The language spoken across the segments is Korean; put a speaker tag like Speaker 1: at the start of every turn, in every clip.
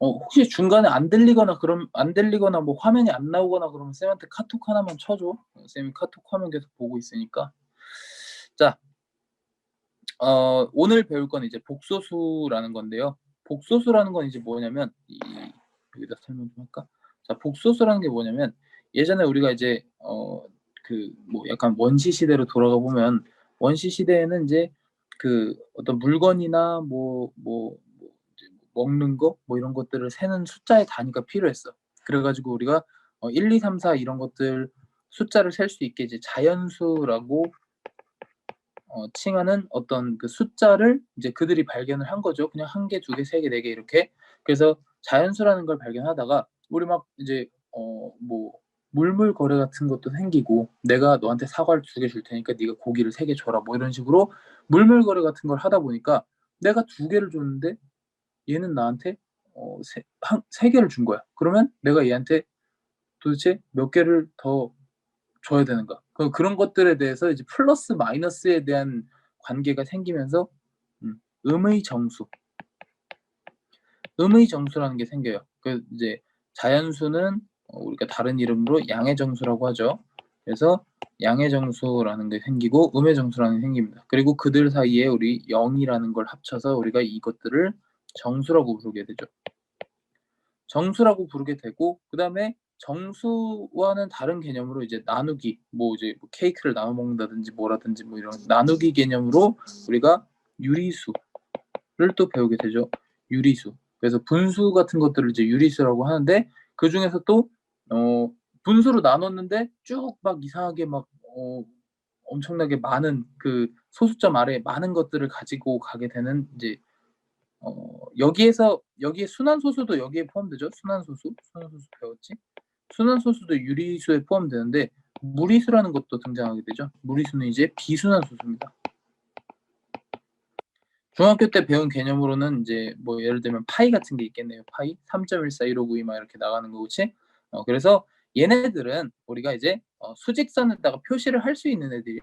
Speaker 1: 혹시 중간에 안 들리거나 뭐 화면이 안 나오거나 그러면 쌤한테 카톡 하나만 쳐 줘. 쌤이 카톡 화면 계속 보고 있으니까. 자, 오늘 배울 건 이제 복소수라는 건데요. 복소수라는 건 이제 뭐냐면 여기다 설명 좀 할까? 자, 복소수라는 게 뭐냐면 예전에 우리가 이제 그 뭐 약간 원시 시대로 돌아가 보면 원시 시대에는 이제 그 어떤 물건이나 이제 먹는 거 뭐 이런 것들을 세는 숫자의 단위가 필요했어. 그래 가지고 우리가 1, 2, 3, 4 이런 것들 숫자를 셀 수 있게 이제 자연수라고 칭하는 어떤 그 숫자를 이제 그들이 발견을 한 거죠. 그냥 1 개, 2 개, 3 개, 4개 이렇게. 그래서 자연수라는 걸 발견하다가 우리 막 이제 뭐 물물 거래 같은 것도 생기고 "내가 너한테 사과를 2개 줄 테니까 네가 고기를 3개 줘라." 뭐 이런 식으로 물물 거래 같은 걸 하다 보니까 내가 2 개를 줬는데 얘는 나한테 세 개를 준 거야. 그러면 내가 얘한테 도대체 몇 개를 더 줘야 되는가. 그런 것들에 대해서 이제 플러스 마이너스에 대한 관계가 생기면서 음 음의 정수, 음의 정수라는 게 생겨요. 이제 자연수는 우리가 다른 이름으로 양의 정수라고 하죠. 그래서 양의 정수라는 게 생기고 음의 정수라는 게 생깁니다. 그리고 그들 사이에 우리 0이라는 걸 합쳐서 우리가 이것들을 정수라고 부르게 되죠. 정수라고 부르게 되고 그다음에 정수와는 다른 개념으로 이제 나누기 뭐 이제 뭐 케이크를 나눠 먹는다든지 뭐라든지 뭐 이런 나누기 개념으로 우리가 유리수를 또 배우게 되죠. 유리수. 그래서 분수 같은 것들을 이제 유리수라고 하는데 그중에서 또 분수로 나눴는데 쭉 막 이상하게 막 엄청나게 많은 그 소수점 아래에 많은 것들을 가지고 가게 되는 이제 여기에 순환소수도 여기에 포함되죠. 순환소수 배웠지? 순환소수도 유리수에 포함되는데 무리수라는 것도 등장하게 되죠. 무리수는 이제 비순환소수입니다. 중학교 때 배운 개념으로는 이제 뭐 예를 들면 파이 같은 게 있겠네요. 파이 3.141592 막 이렇게 나가는 거 그치? 그래서 얘네들은 우리가 이제 수직선에다가 표시를 할 수 있는 애들이에요.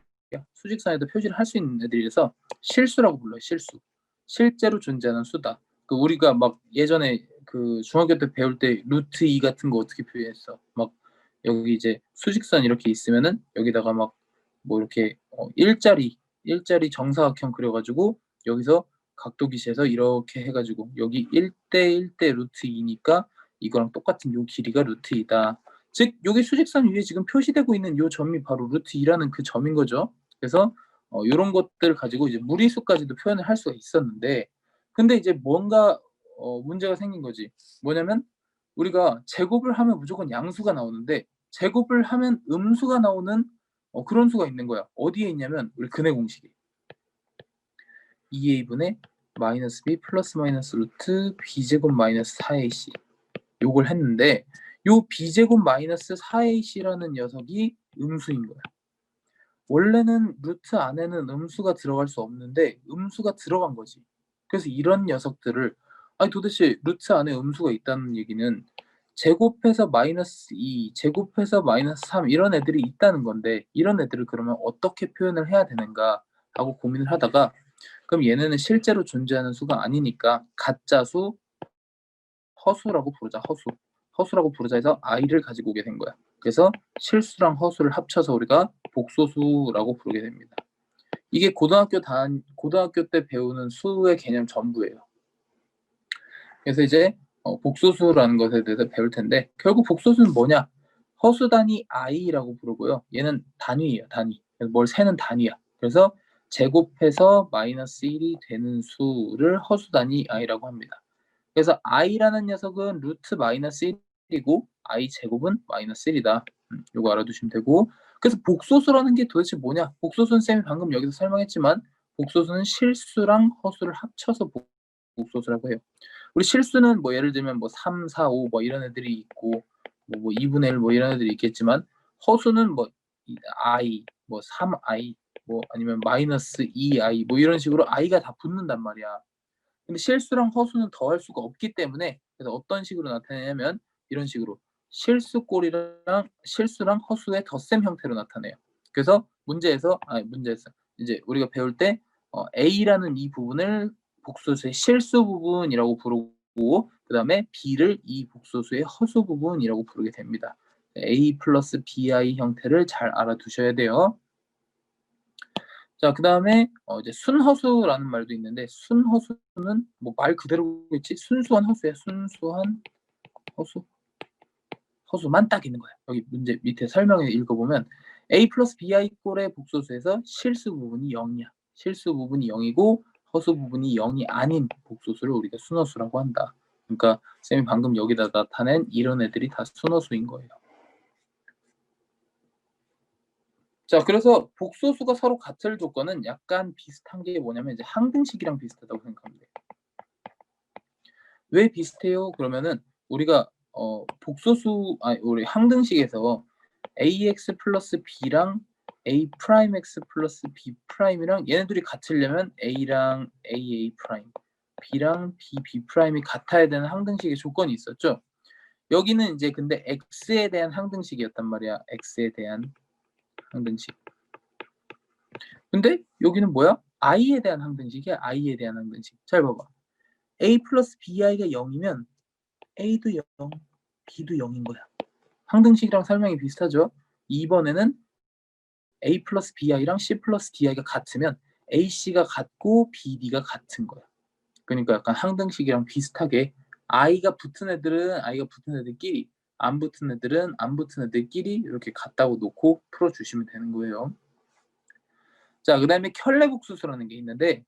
Speaker 1: 수직선에다 표시를 할 수 있는 애들이라서 실수라고 불러요. 실수. 실제로 존재하는 수다. 우리가 막 예전에 그 중학교 때 배울 때 루트 2 같은 거 어떻게 표현했어? 막 여기 이제 수직선 이렇게 있으면은 여기다가 막 뭐 이렇게 일자리 정사각형 그려 가지고 여기서 각도 기시해서 이렇게 해 가지고 여기 1대 1대 루트 2 니까 이거랑 똑같은 요 길이가 루트 2다. 즉 요게 수직선 위에 지금 표시되고 있는 요 점이 바로 루트 2라는 그 점인 거죠. 그래서 요런 것들 가지고 이제 무리수까지도 표현을 할 수가 있었는데 근데 이제 뭔가 문제가 생긴 거지. 뭐냐면 우리가 제곱을 하면 무조건 양수가 나오는데 제곱을 하면 음수가 나오는 그런 수가 있는 거야. 어디에 있냐면 우리 근해 공식에. 2a분의 마이너스 b 플러스 마이너스 루트 b제곱 마이너스 4ac 요걸 했는데 요 b제곱 마이너스 4ac라는 녀석이 음수인 거야. 원래는 루트 안에는 음수가 들어갈 수 없는데 음수가 들어간 거지. 그래서 이런 녀석들을 아니 도대체 루트 안에 음수가 있다는 얘기는 제곱해서 마이너스 2 제곱해서 마이너스 3 이런 애들이 있다는 건데 이런 애들을 그러면 어떻게 표현을 해야 되는가 하고 고민을 하다가 그럼 얘네는 실제로 존재하는 수가 아니니까 가짜수, 허수라고 부르자, 허수. 허수라고 부르자 해서 i를 가지고 오게 된 거야. 그래서 실수랑 허수를 합쳐서 우리가 복소수라고 부르게 됩니다. 이게 고등학교 때 배우는 수의 개념 전부예요. 그래서 이제 복소수라는 것에 대해서 배울 텐데 결국 복소수는 뭐냐? 허수 단위 i라고 부르고요. 얘는 단위예요, 단위. 그래서 뭘 세는 단위야. 그래서 제곱해서 마이너스 1이 되는 수를 허수 단위 i라고 합니다. 그래서 i라는 녀석은 루트 마이너스 1이고 i 제곱은 마이너스 1이다. 요거 알아두시면 되고 그래서 복소수라는 게 도대체 뭐냐? 복소수는 쌤이 방금 여기서 설명했지만 복소수는 실수랑 허수를 합쳐서 복소수라고 해요. 우리 실수는 뭐 예를 들면 뭐 3, 4, 5 뭐 이런 애들이 있고 뭐 2분의 1 뭐 이런 애들이 있겠지만 허수는 뭐 i 뭐 3i 뭐 아니면 마이너스 2i 뭐 이런 식으로 i가 다 붙는단 말이야. 근데 실수랑 허수는 더할 수가 없기 때문에 그래서 어떤 식으로 나타내냐면 이런 식으로 실수랑 허수의 덧셈 형태로 나타내요. 그래서 문제에서 이제 우리가 배울 때 A라는 이 부분을 복소수의 실수 부분이라고 부르고 그 다음에 b를 이 복소수의 허수 부분이라고 부르게 됩니다. a 플러스 bi 형태를 잘 알아두셔야 돼요. 자, 그 다음에 이제 순허수라는 말도 있는데, 순허수는 뭐 말 그대로겠지? 순수한 허수야. 순수한 허수. 허수만 딱 있는 거야. 여기 문제 밑에 설명에 읽어보면 a 플러스 bi 꼴의 복소수에서 실수 부분이 0이야. 실수 부분이 0이고 허수 부분이 0이 아닌 복소수를 우리가 순허수라고 한다. 그러니까 쌤이 방금 여기다 나타낸 이런 애들이 다 순허수인 거예요. 자, 그래서 복소수가 서로 같을 조건은 약간 비슷한 게 뭐냐면 이제 항등식이랑 비슷하다고 생각하면 돼요. 왜 비슷해요? 그러면은 우리가 복소수 우리 항등식에서 ax 플러스 b랑 a 프라임 x 플러스 b 프라임이랑 얘네들이 같으려면 a랑 aa 프라임, b랑 b 프라임이 같아야 되는 항등식의 조건이 있었죠. 여기는 이제 근데 x에 대한 항등식이었단 말이야. x에 대한 항등식. 근데 여기는 뭐야? i에 대한 항등식이야. i에 대한 항등식. 잘 봐봐. a 플러스 bi가 0이면 a도 0, b도 0인 거야. 항등식이랑 설명이 비슷하죠? 이번에는 a 플러스 bi랑 c 플러스 di가 같으면 ac가 같고 bd가 같은 거야. 그러니까 약간 항등식이랑 비슷하게 i가 붙은 애들끼리, 안 붙은 애들은 안 붙은 애들끼리 이렇게 같다고 놓고 풀어주시면 되는 거예요. 자, 그 다음에 켤레복소수라는 게 있는데,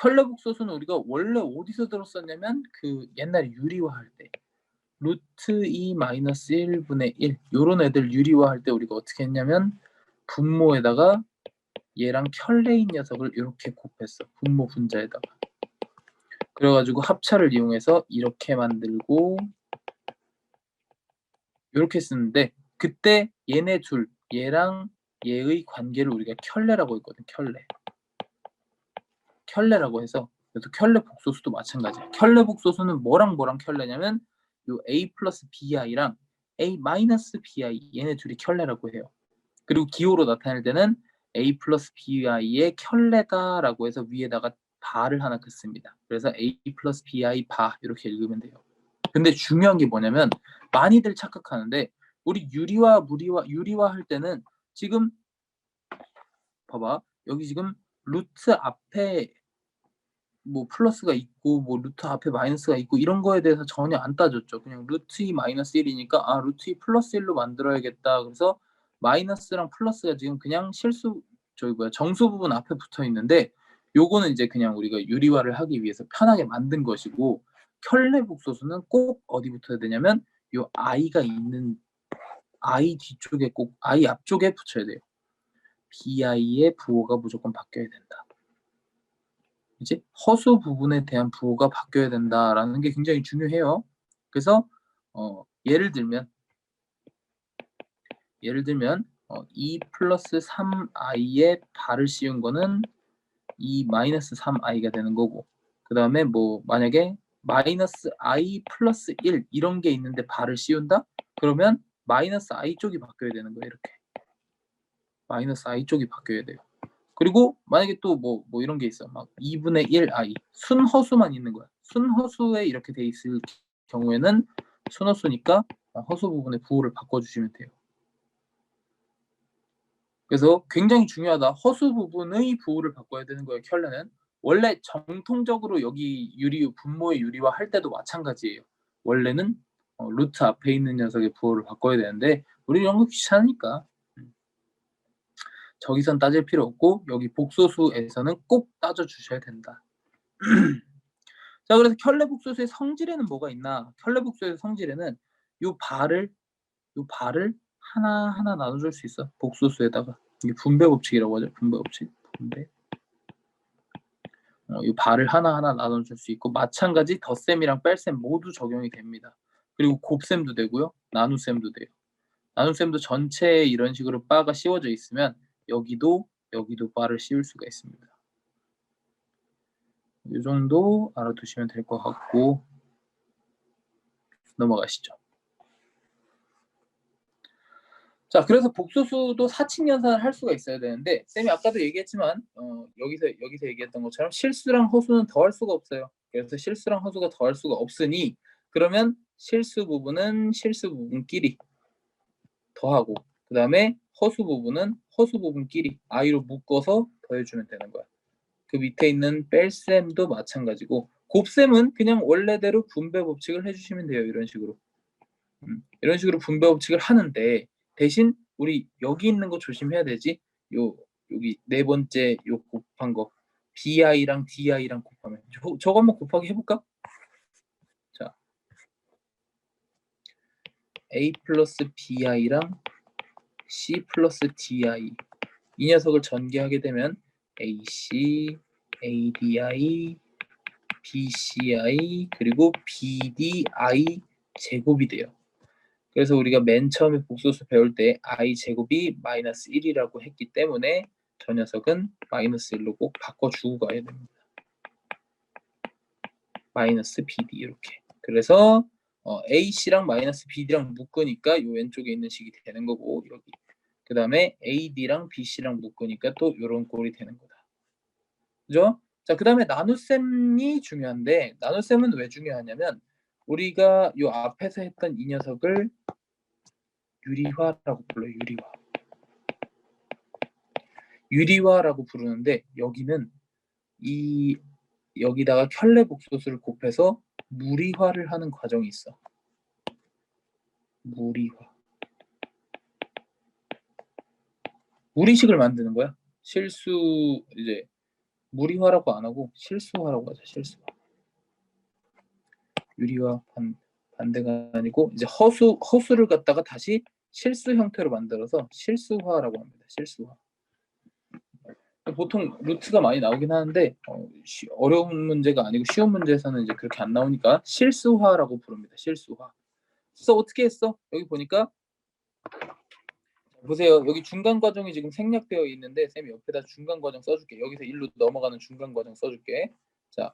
Speaker 1: 켤레복소수는 우리가 원래 어디서 들었었냐면 그 옛날에 유리화할 때 루트 2 마이너스 1분의 1 요런 애들 유리화할 때 우리가 어떻게 했냐면 분모에다가 얘랑 켤레인 녀석을 이렇게 곱했어. 분모 분자에다가. 그래가지고 합차를 이용해서 이렇게 만들고 이렇게 쓰는데, 그때 얘네 둘, 얘랑 얘의 관계를 우리가 켤레라고 했거든. 켤레라고 해서, 그래서 켤레 복소수도 마찬가지야. 켤레 복소수는 뭐랑 켤레냐면 요 a 플러스 bi랑 a 마이너스 bi 얘네 둘이 켤레라고 해요. 그리고 기호로 나타낼 때는 a 플러스 bi의 켤레다라고 해서 위에다가 바를 하나 긋습니다. 그래서 a 플러스 bi 바 이렇게 읽으면 돼요. 근데 중요한 게 뭐냐면 많이들 착각하는데, 우리 유리화 할 때는 지금 봐봐, 여기 지금 루트 앞에 뭐 플러스가 있고 뭐 루트 앞에 마이너스가 있고 이런 거에 대해서 전혀 안 따졌죠. 그냥 루트 2 마이너스 1이니까 루트 2 플러스 1로 만들어야겠다. 그래서 마이너스랑 플러스가 지금 그냥 정수 부분 앞에 붙어 있는데, 요거는 이제 그냥 우리가 유리화를 하기 위해서 편하게 만든 것이고, 켤레 복소수는 꼭 어디 붙어야 되냐면 요 i가 있는 i 뒤쪽에 꼭 i 앞쪽에 붙여야 돼요. bi의 부호가 무조건 바뀌어야 된다. 이제 허수 부분에 대한 부호가 바뀌어야 된다라는 게 굉장히 중요해요. 그래서 예를 들면 2 플러스 3i에 발을 씌운 거는 2 마이너스 3i가 되는 거고, 그 다음에 뭐 만약에 마이너스 i 플러스 1 이런 게 있는데 발을 씌운다? 그러면 마이너스 i 쪽이 바뀌어야 되는 거예요. 이렇게 마이너스 i 쪽이 바뀌어야 돼요. 그리고 만약에 또 뭐 이런 게 있어. 막 2분의 1i 순허수만 있는 거야. 순허수에 이렇게 돼 있을 경우에는 순허수니까 허수 부분의 부호를 바꿔주시면 돼요. 그래서 굉장히 중요하다. 허수 부분의 부호를 바꿔야 되는 거예요. 켤레는 원래 정통적으로 여기 분모의 유리화 할 때도 마찬가지예요. 원래는 루트 앞에 있는 녀석의 부호를 바꿔야 되는데 우리 이런 거 귀찮으니까 저기선 따질 필요 없고 여기 복소수에서는 꼭 따져주셔야 된다. 자, 그래서 켤레 복소수의 성질에는 뭐가 있나? 켤레 복소수의 성질에는 요 발을 하나하나 나눠줄 수 있어. 복소수에다가. 이게 분배 법칙이라고 하죠. 분배 법칙. 이 발을 하나하나 나눠줄 수 있고, 마찬가지 덧셈이랑 뺄셈 모두 적용이 됩니다. 그리고 곱셈도 되고요. 나눗셈도 돼요. 나눗셈도 전체에 이런 식으로 바가 씌워져 있으면 여기도 바를 씌울 수가 있습니다. 이 정도 알아두시면 될 것 같고 넘어가시죠. 자, 그래서 복소수도 사칙 연산을 할 수가 있어야 되는데 쌤이 아까도 얘기했지만 여기서 얘기했던 것처럼 실수랑 허수는 더할 수가 없어요. 그래서 실수랑 허수가 더할 수가 없으니 그러면 실수 부분은 실수 부분끼리 더하고 그 다음에 허수 부분은 허수 부분끼리 i로 묶어서 더해주면 되는 거야. 그 밑에 있는 뺄셈도 마찬가지고 곱셈은 그냥 원래대로 분배 법칙을 해주시면 돼요. 이런 식으로. 이런 식으로 분배 법칙을 하는데 대신 우리 여기 있는 거 조심해야 되지. 여기 네 번째 요 곱한 거 bi랑 di랑 곱하면 저거 한번 곱하기 해볼까? 자, a 플러스 bi랑 c 플러스 di 이 녀석을 전개하게 되면 ac, adi, bci 그리고 bdi 제곱이 돼요. 그래서 우리가 맨 처음에 복소수 배울 때 i 제곱이 마이너스 1이라고 했기 때문에 저 녀석은 마이너스 1로 꼭 바꿔주고 가야 됩니다. 마이너스 bd 이렇게. 그래서 ac랑 마이너스 bd랑 묶으니까 이 왼쪽에 있는 식이 되는 거고 여기. 그 다음에 ad랑 bc랑 묶으니까 또 이런 꼴이 되는 거다. 그죠? 자, 그 다음에 나눗셈이 중요한데 나눗셈은 왜 중요하냐면 우리가 이 앞에서 했던 이 녀석을 유리화라고 불러요. 유리화. 유리화라고 부르는데 여기는 여기다가 켤레 복소수를 곱해서 무리화를 하는 과정이 있어. 무리화. 무리식을 만드는 거야. 이제 무리화라고 안 하고 실수화라고 하자. 실수화. 유리화 반대가 아니고 이제 허수를 갖다가 다시 실수 형태로 만들어서 실수화라고 합니다. 실수화. 보통 루트가 많이 나오긴 하는데 어려운 문제가 아니고 쉬운 문제에서는 이제 그렇게 안 나오니까 실수화라고 부릅니다. 실수화. 그래서 어떻게 했어? 여기 보니까 보세요. 여기 중간 과정이 지금 생략되어 있는데 쌤이 옆에다 중간 과정 써줄게. 여기서 1로 넘어가는 중간 과정 써줄게. 자,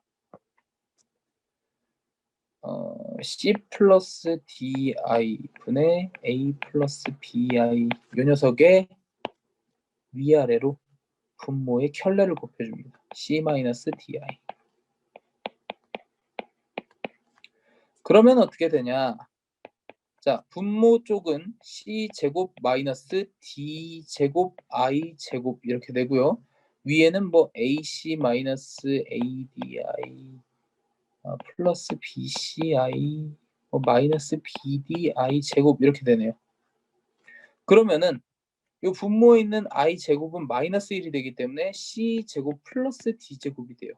Speaker 1: C 플러스 DI 분의 A 플러스 BI 이 녀석의 위아래로 분모의 켤레를 곱해줍니다. C 마이너스 DI. 그러면 어떻게 되냐? 자, 분모 쪽은 C제곱 마이너스 D제곱 I제곱 이렇게 되고요. 위에는 뭐 AC 마이너스 ADI 플러스 BCI 마이너스 BDI 제곱 이렇게 되네요. 그러면은 이 분모에 있는 I 제곱은 마이너스 1이 되기 때문에 C 제곱 플러스 D 제곱이 돼요.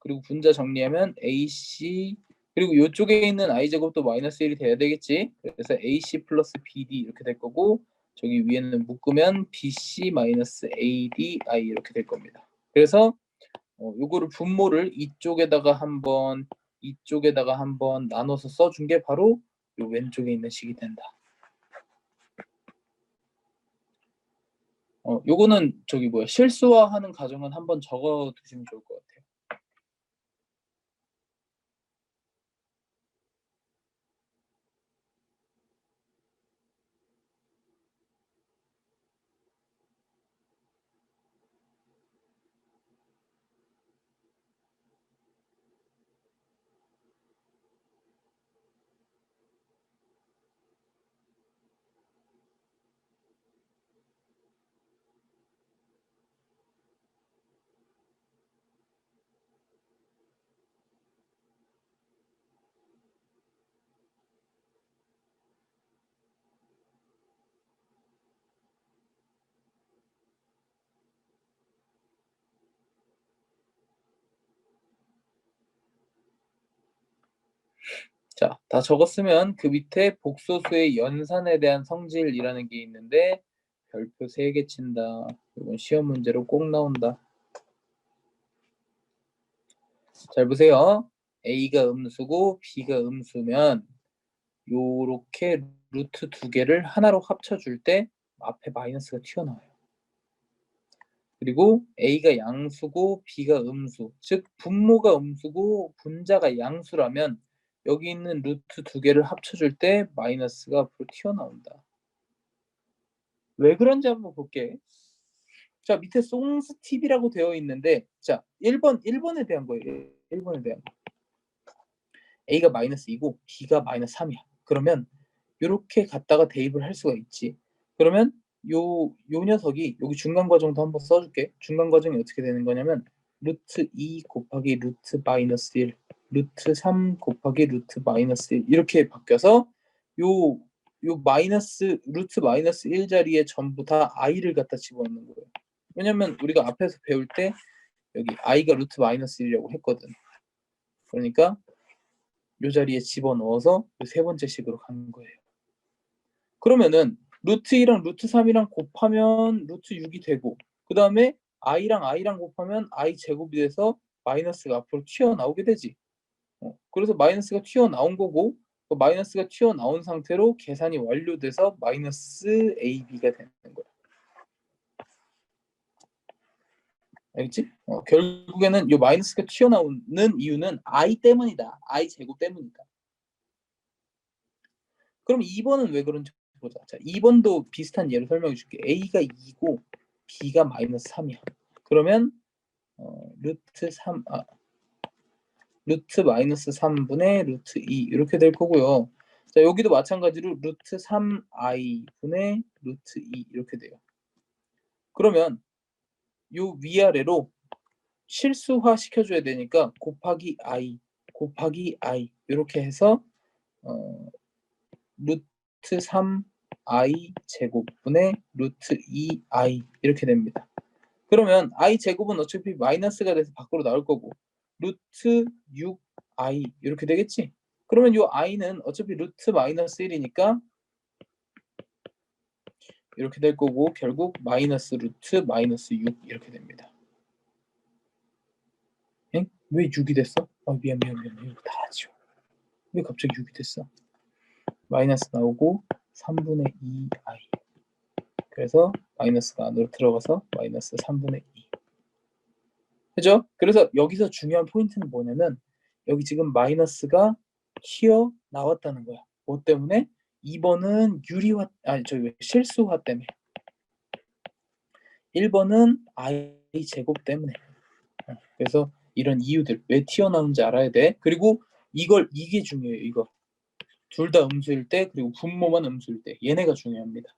Speaker 1: 그리고 분자 정리하면 AC 그리고 이쪽에 있는 I 제곱도 마이너스 1이 돼야 되겠지. 그래서 AC 플러스 BD 이렇게 될 거고 저기 위에는 묶으면 BC 마이너스 ADI 이렇게 될 겁니다. 그래서 요거를 분모를 이쪽에다가 한번 나눠서 써준 게 바로 요 왼쪽에 있는 식이 된다. 요거는 저기 실수화하는 과정은 한번 적어 두시면 좋을 것 같아요. 자, 다 적었으면 그 밑에 복소수의 연산에 대한 성질이라는 게 있는데 별표 3개 친다. 이건 시험 문제로 꼭 나온다. 잘 보세요. A가 음수고 B가 음수면 요렇게 루트 2개를 하나로 합쳐줄 때 앞에 마이너스가 튀어나와요. 그리고 A가 양수고 B가 음수, 즉 분모가 음수고 분자가 양수라면 여기 있는 루트 2개를 합쳐줄 때 마이너스가 앞으로 튀어나온다. 왜 그런지 한번 볼게. 자, 밑에 송스 팁이라고 되어 있는데, 자, 1번에 대한 거예요. 1번에 대한 거. A가 마이너스 2고 B가 마이너스 3이야. 그러면 이렇게 갖다가 대입을 할 수가 있지. 그러면 요 녀석이 여기 중간 과정도 한번 써줄게. 중간 과정이 어떻게 되는 거냐면 루트 2 곱하기 루트 마이너스 1, 루트 3 곱하기 루트 마이너스 1 이렇게 바뀌어서 요 마이너스 루트 마이너스 1 자리에 전부 다 i를 갖다 집어넣는 거예요. 왜냐면 우리가 앞에서 배울 때 여기 i가 루트 마이너스 1이라고 했거든. 그러니까 이 자리에 집어넣어서 세 번째 식으로 가는 거예요. 그러면은 루트 2랑 루트 3이랑 곱하면 루트 6이 되고 그 다음에 i랑 곱하면 i 제곱이 돼서 마이너스가 앞으로 튀어나오게 되지. 그래서 마이너스가 튀어나온 거고 그 마이너스가 튀어나온 상태로 계산이 완료돼서 마이너스 ab가 되는 거야. 알겠지? 결국에는 이 마이너스가 튀어나오는 이유는 i 때문이다. i 제곱 때문이다. 그럼 2번은 왜 그런지 보자. 자, 2번도 비슷한 예로 설명해 줄게. a가 2고 b가 마이너스 3이야. 그러면 루트 마이너스 3분의 루트 2 이렇게 될 거고요. 자, 여기도 마찬가지로 루트 3i 분의 루트 2 이렇게 돼요. 그러면 요 위아래로 실수화 시켜줘야 되니까 곱하기 i 이렇게 해서 루트 3i 제곱분의 루트 2i 이렇게 됩니다. 그러면 i 제곱은 어차피 마이너스가 돼서 밖으로 나올 거고 루트 6i 이렇게 되겠지? 그러면 이 i는 어차피 루트 마이너스 1이니까 이렇게 될 거고 결국 마이너스 루트 마이너스 6 이렇게 됩니다. 엥? 왜 6이 됐어? 미안. 이거 다 지워. 왜 갑자기 6이 됐어? 마이너스 나오고 3분의 2i 그래서 마이너스가 안으로 들어가서 마이너스 3분의 2 그죠? 그래서 여기서 중요한 포인트는 뭐냐면 여기 지금 마이너스가 튀어나왔다는 거야. 뭐 때문에? 2번은 실수화 때문에 1번은 i 제곱 때문에 그래서 이런 이유들 왜 튀어나오는지 알아야 돼. 그리고 이게 중요해요. 이거 둘 다 음수일 때 그리고 분모만 음수일 때 얘네가 중요합니다.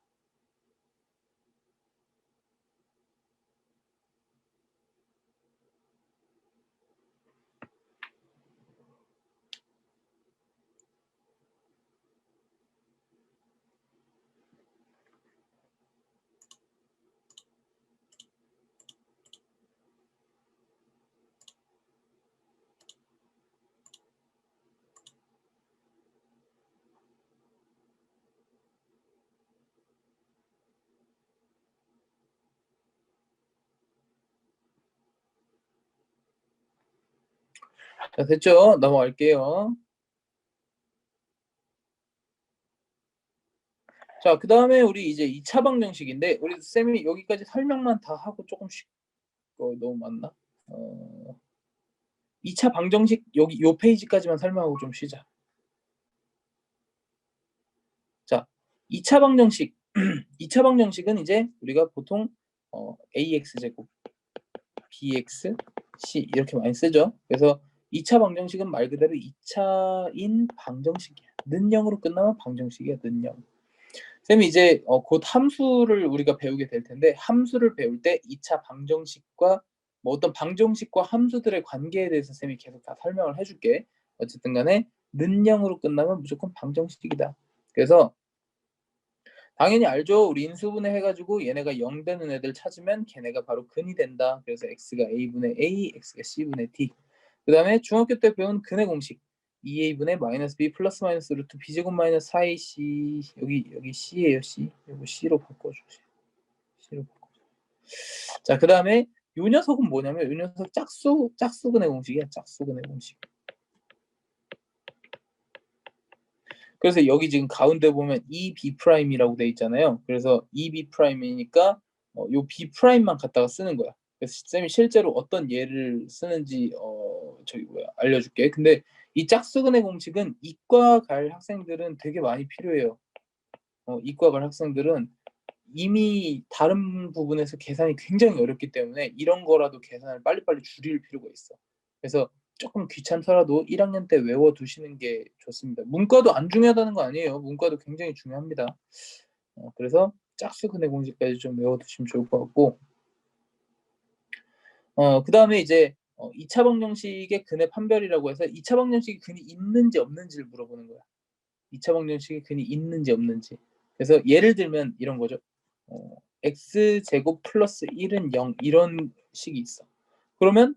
Speaker 1: 자, 됐죠? 넘어갈게요. 자, 그 다음에 우리 이제 2차 방정식인데 우리 쌤이 여기까지 설명만 다 하고 조금씩 너무 많나? 2차 방정식 여기 요 페이지까지만 설명하고 좀 쉬자. 자, 2차 방정식 2차 방정식은 이제 우리가 보통 ax제곱 bx c 이렇게 많이 쓰죠. 그래서 2차 방정식은 말 그대로 2차인 방정식이야. 는영으로 끝나면 방정식이야. 는영. 쌤이 이제 곧 함수를 우리가 배우게 될 텐데 함수를 배울 때 2차 방정식과 뭐 어떤 방정식과 함수들의 관계에 대해서 쌤이 계속 다 설명을 해줄게. 어쨌든 간에 는영으로 끝나면 무조건 방정식이다. 그래서 당연히 알죠. 우리 인수분해 해가지고 얘네가 0 되는 애들 찾으면 걔네가 바로 근이 된다. 그래서 x가 a분의 a, x가 c분의 d. 그 다음에 중학교 때 배운 근의 공식 2a분의 마이너스 b 플러스 마이너스 루트 b제곱 마이너스 4ac 여기 c예요. c. 이거 c로 바꿔주세요. c로 바꿔주세요. 자, 그 다음에 요 녀석은 뭐냐면 요 녀석 짝수근의 공식이야. 짝수근의 공식. 그래서 여기 지금 가운데 보면 EB'이라고 돼 있잖아요. 그래서 EB'이니까 요 B'만 갖다가 쓰는 거야. 그래서 쌤이 실제로 어떤 예를 쓰는지 알려줄게. 근데 이 짝수근의 공식은 이과 갈 학생들은 되게 많이 필요해요. 이과 갈 학생들은 이미 다른 부분에서 계산이 굉장히 어렵기 때문에 이런 거라도 계산을 빨리빨리 줄일 필요가 있어. 그래서 조금 귀찮더라도 1학년 때 외워두시는 게 좋습니다. 문과도 안 중요하다는 거 아니에요. 문과도 굉장히 중요합니다. 그래서 짝수 근해 공식까지 좀 외워두시면 좋을 것 같고, 그 다음에 이제 2차 방정식의 근해 판별이라고 해서 2차 방정식이 근이 있는지 없는지를 물어보는 거야. 2차 방정식이 근이 있는지 없는지. 그래서 예를 들면 이런 거죠. x제곱 플러스 1은 0 이런 식이 있어. 그러면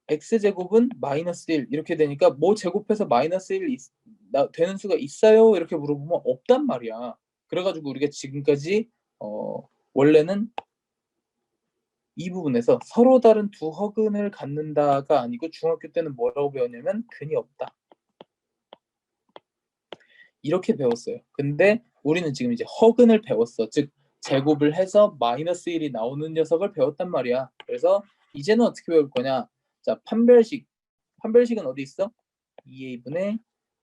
Speaker 1: x제곱은 마이너스 1 이렇게 되니까 뭐 제곱해서 마이너스 1 되는 수가 있어요? 이렇게 물어보면 없단 말이야. 그래가지고 우리가 지금까지 원래는 이 부분에서 서로 다른 두 허근을 갖는다가 아니고 중학교 때는 뭐라고 배웠냐면 근이 없다. 이렇게 배웠어요. 근데 우리는 지금 이제 허근을 배웠어. 즉 제곱을 해서 마이너스 1이 나오는 녀석을 배웠단 말이야. 그래서 이제는 어떻게 배울 거냐? 자, 판별식은 어디 있어? 2a분의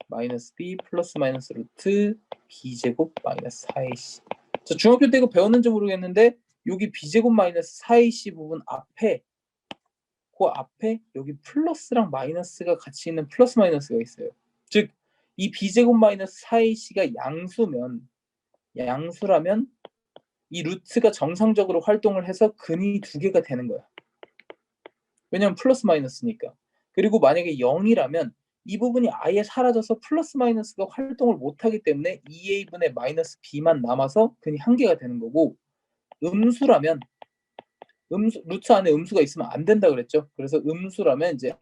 Speaker 1: 마이너스 b 플러스 마이너스 루트 b제곱 마이너스 4ac. 자, 중학교 때 이거 배웠는지 모르겠는데 여기 b제곱 마이너스 4ac 부분 앞에 그 앞에 여기 플러스랑 마이너스가 같이 있는 플러스 마이너스가 있어요. 즉 이 b제곱 마이너스 4ac가 양수라면 이 루트가 정상적으로 활동을 해서 근이 두 개가 되는 거야. 왜냐면 플러스 마이너스니까. 그리고 만약에 0이라면 이 부분이 아예 사라져서 플러스 마이너스가 활동을 못하기 때문에 2a분의 마이너스 b만 남아서 근이 한 개가 되는 거고, 음수라면 루트 안에 음수가 있으면 안 된다 그랬죠. 그래서 음수라면 이제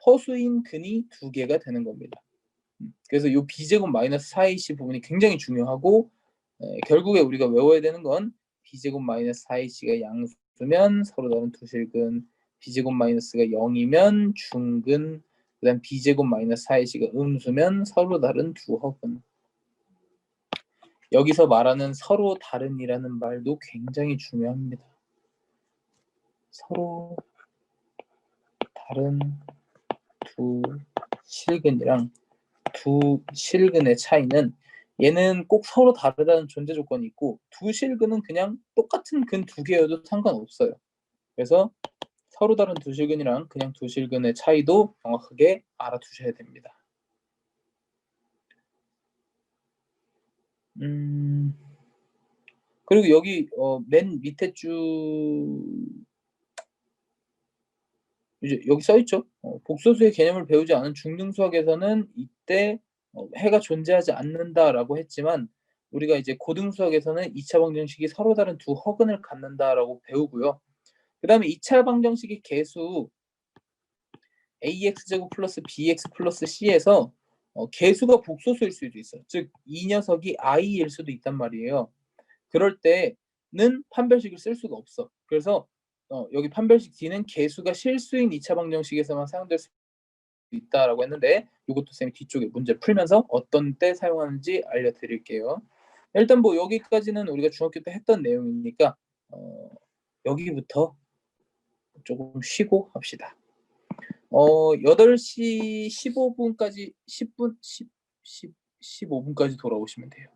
Speaker 1: 허수인 근이 두 개가 되는 겁니다. 그래서 이 b제곱 마이너스 4ac 부분이 굉장히 중요하고, 결국에 우리가 외워야 되는 건 b제곱 마이너스 4ac가 양수면 서로 다른 두 실근, b제곱 마이너스가 0이면 중근, 그다음 b제곱 마이너스 4ac가 음수면 서로 다른 두 허근. 여기서 말하는 서로 다른이라는 말도 굉장히 중요합니다. 서로 다른 두 실근이랑 두 실근의 차이는 얘는 꼭 서로 다르다는 존재 조건이 있고 두 실근은 그냥 똑같은 근 두 개여도 상관없어요. 그래서 서로 다른 두 실근이랑 그냥 두 실근의 차이도 정확하게 알아두셔야 됩니다. 그리고 여기 맨 밑에 줄 이제 여기 써 있죠. 복소수의 개념을 배우지 않은 중등 수학에서는 이때 해가 존재하지 않는다라고 했지만 우리가 이제 고등 수학에서는 2차 방정식이 서로 다른 두 허근을 갖는다라고 배우고요. 그다음에 2차 방정식의 개수 ax 제곱 플러스 bx 플러스 c에서 개수가 복소수일 수도 있어. 즉 이 녀석이 i일 수도 있단 말이에요. 그럴 때는 판별식을 쓸 수가 없어. 그래서 여기 판별식 D는 개수가 실수인 2차 방정식에서만 사용될 수 있다라고 했는데 이것도 쌤이 뒤쪽에 문제 풀면서 어떤 때 사용하는지 알려드릴게요. 일단 뭐 여기까지는 우리가 중학교 때 했던 내용이니까 여기부터 조금 쉬고 합시다. 8시 15분까지 10분 15분까지 돌아오시면 돼요.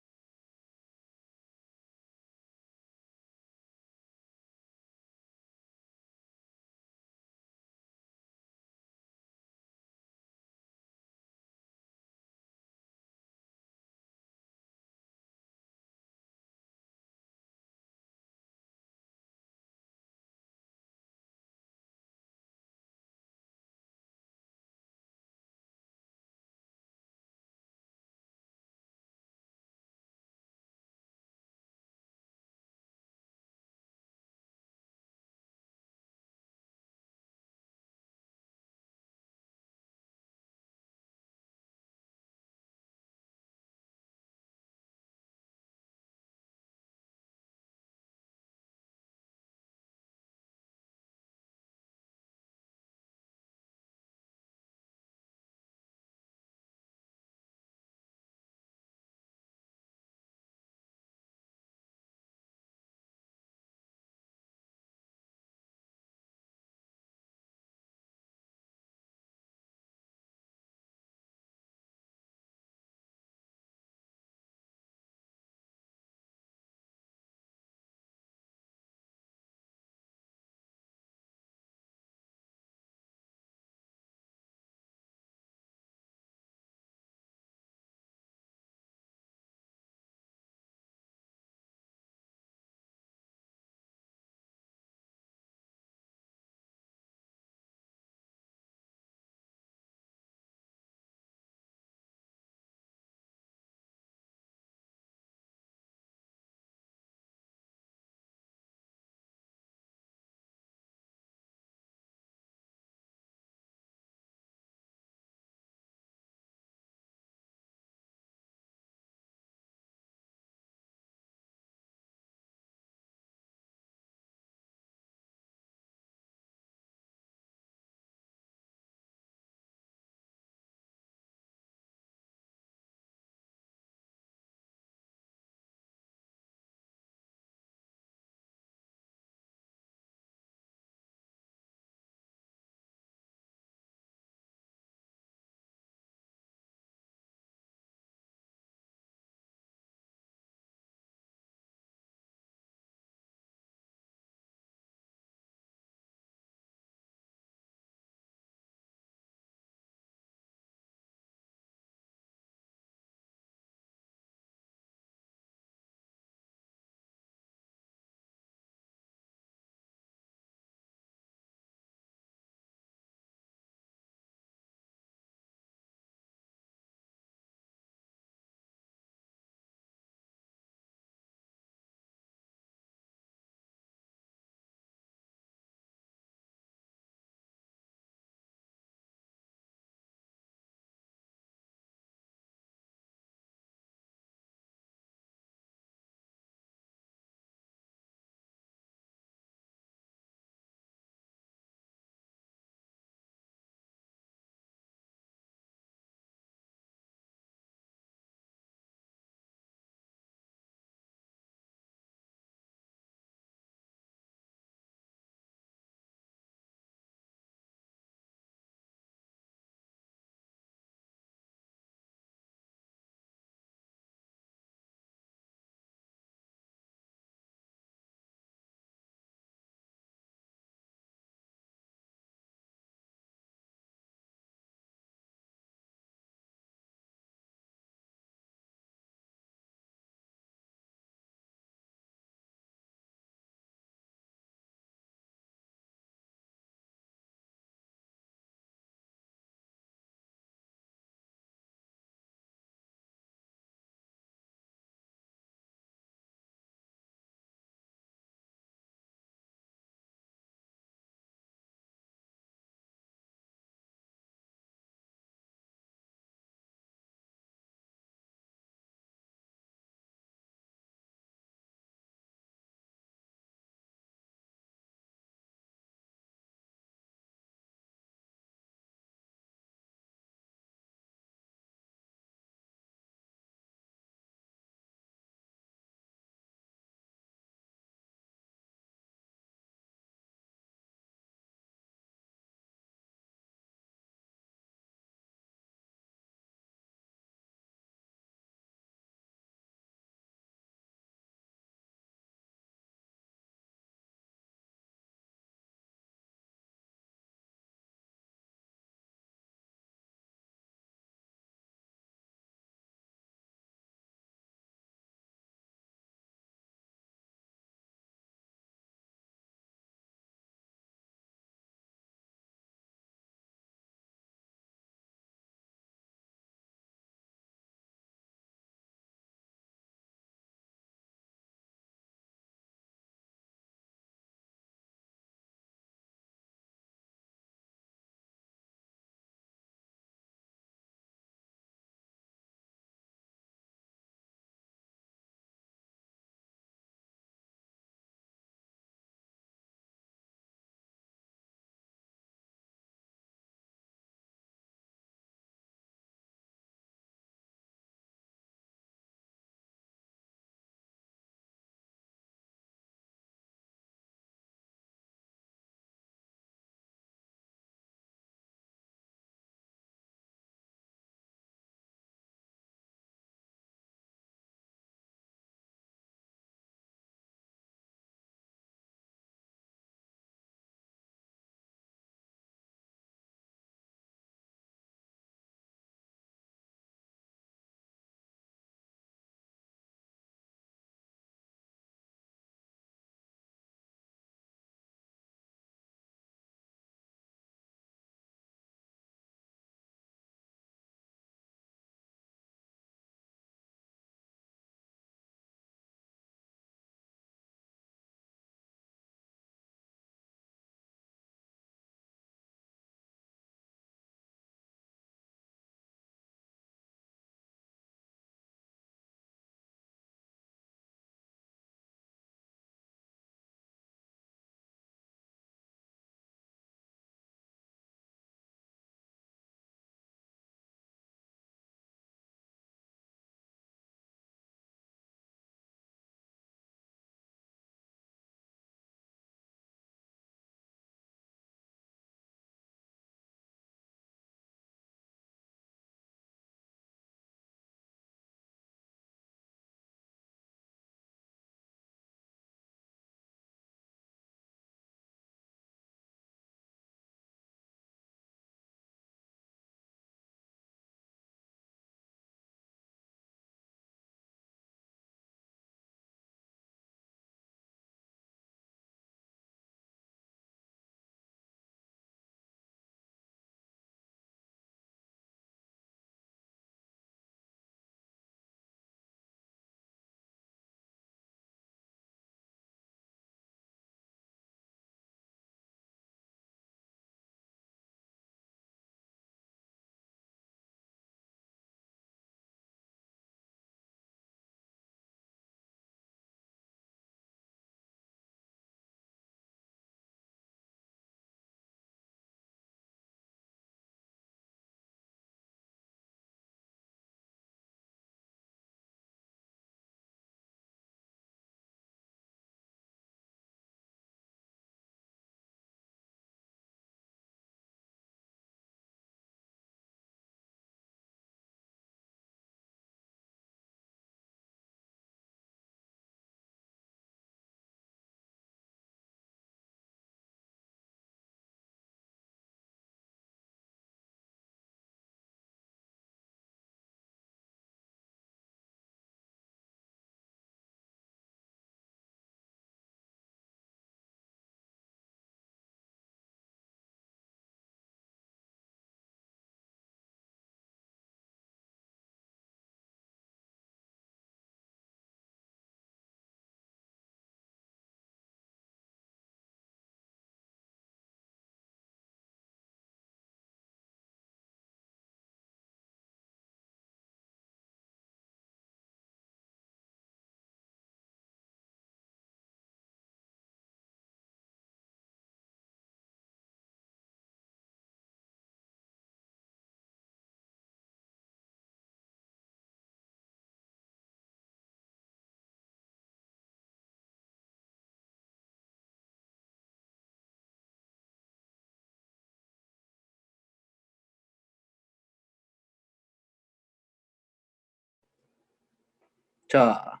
Speaker 1: 자,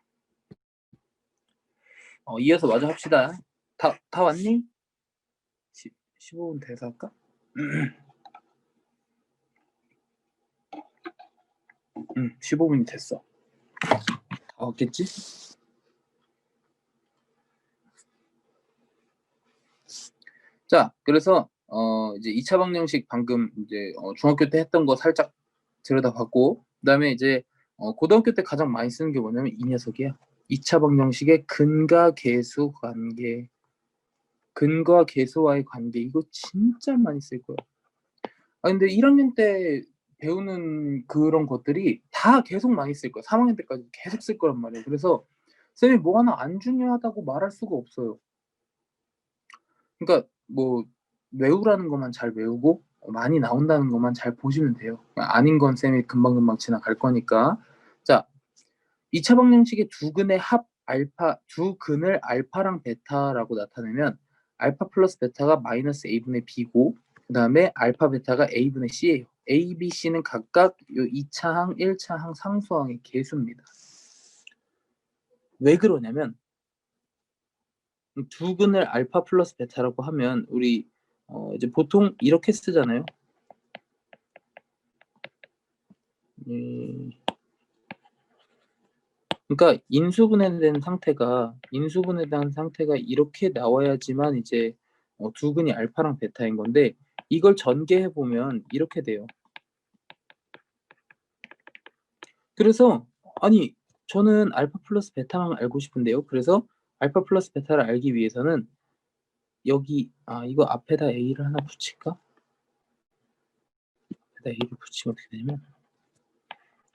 Speaker 1: 이어서 마저 합시다. 다 왔니? 15분 돼서 할까? 15분이 됐어. 다 왔겠지? 자, 그래서 이제 2차 방정식 방금 이제 중학교 때 했던 거 살짝 들여다봤고, 그다음에 이제 고등학교 때 가장 많이 쓰는 게 뭐냐면 이 녀석이야. 2차 방정식의 근과 계수 관계, 근과 계수와의 관계, 이거 진짜 많이 쓸 거야. 근데 1학년 때 배우는 그런 것들이 다 계속 많이 쓸 거야. 3학년 때까지 계속 쓸 거란 말이에요. 그래서 쌤이 뭐 하나 안 중요하다고 말할 수가 없어요. 그러니까 뭐 외우라는 것만 잘 외우고 많이 나온다는 것만 잘 보시면 돼요. 아닌 건 쌤이 금방금방 지나갈 거니까. 자, 2차 방정식의 두 근의 합 알파, 두 근을 알파랑 베타라고 나타내면 알파 플러스 베타가 마이너스 a분의 b고, 그 다음에 알파 베타가 a분의 c예요. a, b, c는 각각 요 2차항, 1차항, 상수항의 개수입니다. 왜 그러냐면 두 근을 알파 플러스 베타라고 하면 우리 이제 보통 이렇게 쓰잖아요. 그러니까 인수분해된 상태가 이렇게 나와야지만 이제 두 근이 알파랑 베타인 건데, 이걸 전개해 보면 이렇게 돼요. 그래서 아니 저는 알파 플러스 베타만 알고 싶은데요. 그래서 알파 플러스 베타를 알기 위해서는 여기 이거 앞에다 a를 하나 붙일까? 앞에다 a를 붙이면 어떻게 되냐면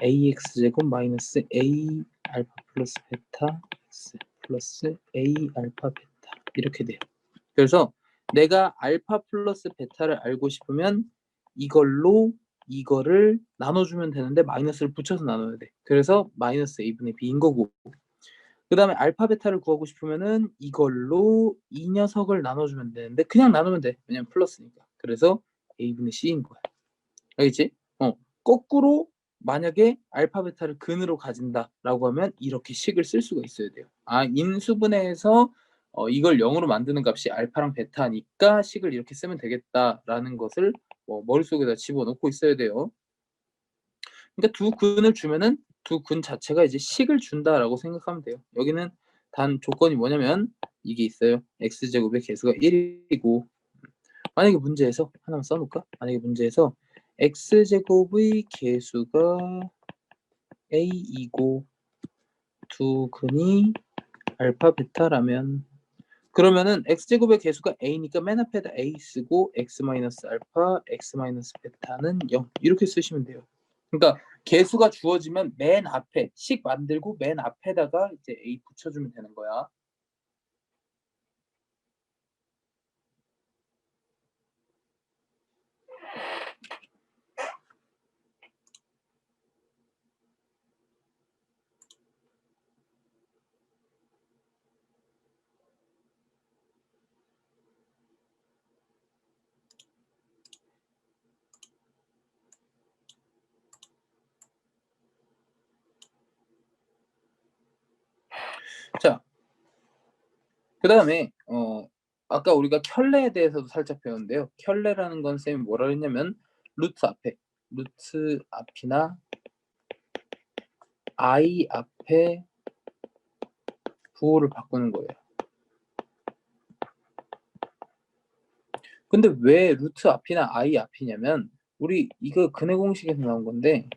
Speaker 1: ax 제곱 마이너스 a 알파 플러스 베타 x 플러스 a 알파 베타 이렇게 돼요. 그래서 내가 알파 플러스 베타를 알고 싶으면 이걸로 이거를 나눠주면 되는데 마이너스를 붙여서 나눠야 돼. 그래서 마이너스 a분의 b인 거고, 그 다음에 알파 베타를 구하고 싶으면은 이걸로 이 녀석을 나눠주면 되는데 그냥 나누면 돼. 왜냐면 플러스니까. 그래서 a분의 c인 거야. 알겠지? 거꾸로 만약에 알파 베타를 근으로 가진다라고 하면 이렇게 식을 쓸 수가 있어야 돼요. 인수분해해서 이걸 0으로 만드는 값이 알파랑 베타니까 식을 이렇게 쓰면 되겠다라는 것을 머릿속에다 집어넣고 있어야 돼요. 그러니까 두 근을 주면은 두 근 자체가 이제 식을 준다라고 생각하면 돼요. 여기는 단 조건이 뭐냐면 이게 있어요. x제곱의 개수가 1이고, 만약에 문제에서 하나만 써놓을까? 만약에 문제에서 x제곱의 개수가 a이고 두 근이 알파 베타라면, 그러면은 x제곱의 개수가 a니까 맨 앞에다 a 쓰고 x 마이너스 알파 x 마이너스 베타는 0 이렇게 쓰시면 돼요. 그러니까 개수가 주어지면 맨 앞에 식 만들고 맨 앞에다가 이제 a 붙여주면 되는 거야. 자, 그 다음에 아까 우리가 켤레에 대해서도 살짝 배웠는데요. 켤레라는 건 쌤이 뭐라 했냐면 루트 앞이나 i 앞에 부호를 바꾸는 거예요. 근데 왜 루트 앞이나 i 앞이냐면 우리 이거 근해 공식에서 나온 건데,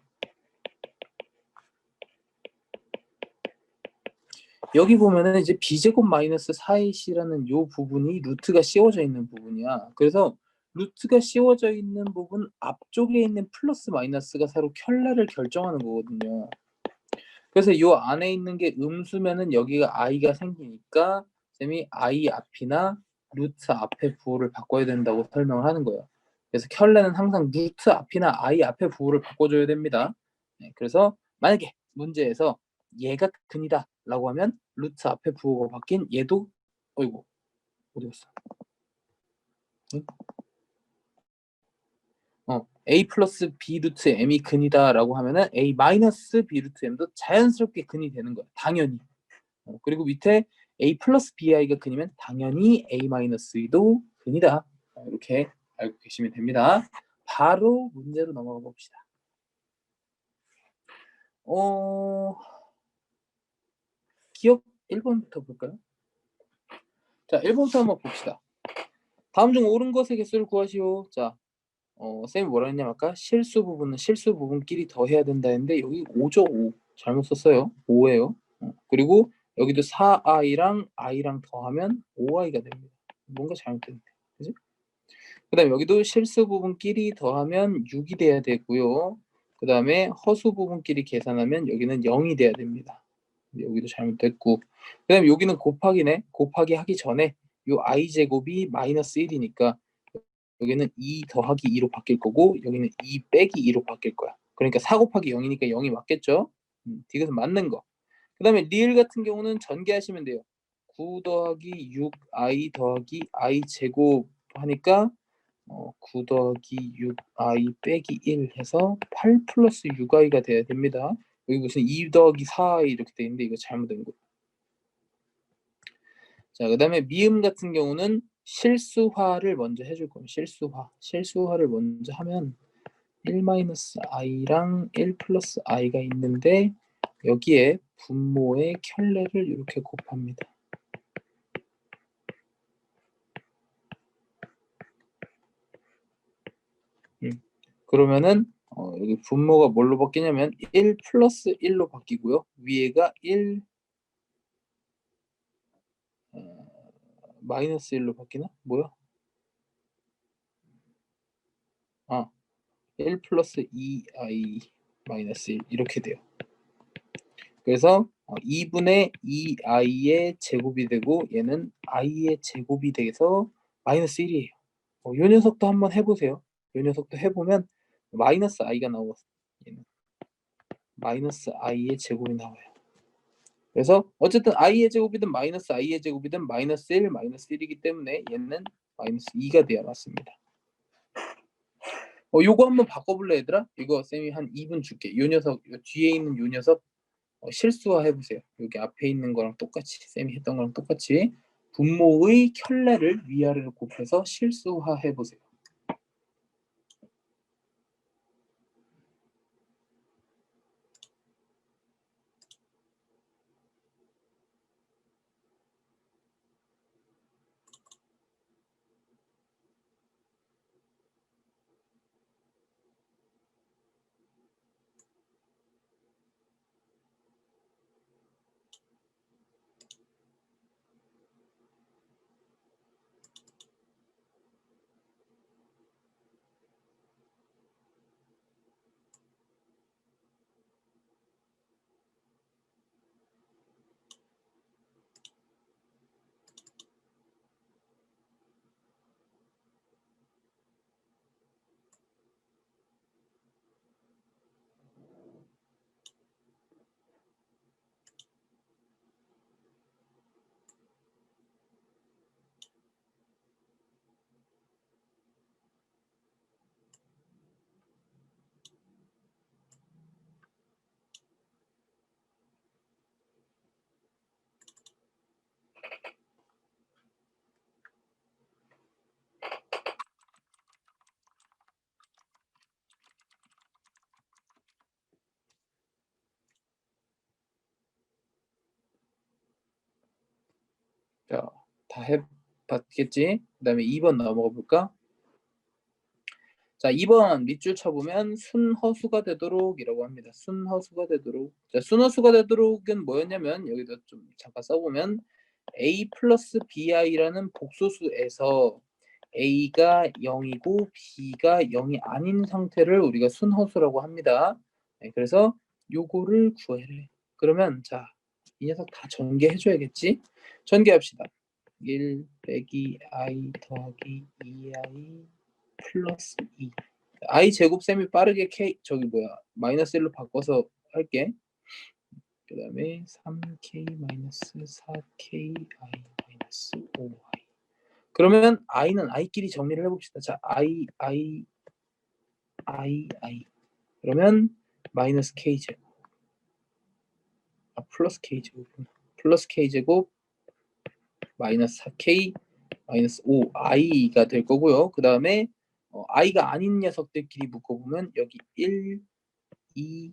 Speaker 1: 여기 보면은 이제 b제곱 마이너스 4ac라는 요 부분이 루트가 씌워져 있는 부분이야. 그래서 루트가 씌워져 있는 부분 앞쪽에 있는 플러스 마이너스가 서로 켤레를 결정하는 거거든요. 그래서 요 안에 있는 게 음수면은 여기가 i가 생기니까 쌤이 i 앞이나 루트 앞에 부호를 바꿔야 된다고 설명을 하는 거예요. 그래서 켤레는 항상 루트 앞이나 i 앞에 부호를 바꿔줘야 됩니다. 그래서 만약에 문제에서 얘가 근이다 라고 하면 루트 앞에 부호가 바뀐 얘도 어이구 어디 갔어? 응? a 플러스 b 루트 m이 근이다 라고 하면은 a 마이너스 b 루트 m도 자연스럽게 근이 되는 거야. 당연히. 그리고 밑에 a 플러스 bi가 근이면 당연히 a 마이너스 e도 근이다. 이렇게 알고 계시면 됩니다. 바로 문제로 넘어가 봅시다. 기억 1번부터 볼까요? 자, 1번부터 한번 봅시다. 다음 중 옳은 것의 개수를 구하시오. 자, 쌤이 뭐라 했냐면 아까 실수 부분은 실수 부분끼리 더해야 된다 했는데 여기 5죠. 5. 잘못 썼어요. 5예요. 그리고 여기도 4i랑 i랑 더하면 5i가 됩니다. 뭔가 잘못됐네. 그지? 그 다음에 여기도 실수 부분끼리 더하면 6이 돼야 되고요. 그 다음에 허수 부분끼리 계산하면 여기는 0이 돼야 됩니다. 여기도 잘못됐고, 그 다음에 여기는 곱하기네. 곱하기 하기 전에 요 i제곱이 마이너스 1이니까 여기는 2 더하기 2로 바뀔 거고 여기는 2 빼기 2로 바뀔 거야. 그러니까 4 곱하기 0이니까 0이 맞겠죠? 이것은 맞는 거. 그 다음에 리을 같은 경우는 전개하시면 돼요. 9 더하기 6i 더하기 i 제곱 하니까 9 더하기 6i 빼기 1 해서 8 플러스 6i가 돼야 됩니다. 여기 무슨 2 더하기 4i 이렇게 돼 있는데 이거 잘못된 거. 자, 그 다음에 미음 같은 경우는 실수화를 먼저 해줄 겁니다. 실수화를 먼저 하면 1-i랑 1 플러스 i가 있는데 여기에 분모의 켤레를 이렇게 곱합니다. 그러면은 여기 분모가 뭘로 바뀌냐면 1 플러스 1로 바뀌고요. 위에가 1 마이너스 1로 바뀌나? 뭐야? 1 플러스 2i 마이너스 1 이렇게 돼요. 그래서 2분의 2i의 제곱이 되고 얘는 i의 제곱이 돼서 마이너스 1이에요. 이 녀석도 한번 해보세요. 이 녀석도 해보면 마이너스 i가 나와요. 얘는 마이너스 i의 제곱이 나와요. 그래서 어쨌든 i의 제곱이든 마이너스 i의 제곱이든 마이너스 1, 마이너스 1이기 때문에 얘는 마이너스 2가 돼야 맞습니다. 요거 한번 바꿔볼래 얘들아? 이거 쌤이 한 2분 줄게. 요 녀석, 요 뒤에 있는 요 녀석 실수화 해보세요. 여기 앞에 있는 거랑 똑같이 쌤이 했던 거랑 똑같이 분모의 켤레를 위아래로 곱해서 실수화 해보세요. 자, 다 해봤겠지? 그 다음에 2번 넘어가 볼까? 자, 2번 밑줄 쳐보면 순허수가 되도록 이라고 합니다. 순허수가 되도록. 자, 순허수가 되도록은 뭐였냐면 여기다 좀 잠깐 써보면 a 플러스 bi라는 복소수에서 a가 0이고 b가 0이 아닌 상태를 우리가 순허수라고 합니다. 네, 그래서 요거를 구해래. 그러면 자, 이 녀석 다 전개해줘야겠지? 전개합시다. 1 빼기 i 더하기 2i 플러스 2 i 제곱 셈이 빠르게 k 저기 뭐야 마이너스 1로 바꿔서 할게. 그 다음에 3k 마이너스 4ki 마이너스 5i 그러면 i는 i끼리 정리를 해봅시다. 자 i i 그러면 마이너스 k제곱 플러스 k제곱이구나. 플러스 k제곱 마이너스 4k 마이너스 5i가 될 거고요. 그 다음에 i가 아닌 녀석들끼리 묶어보면 여기 1, 2,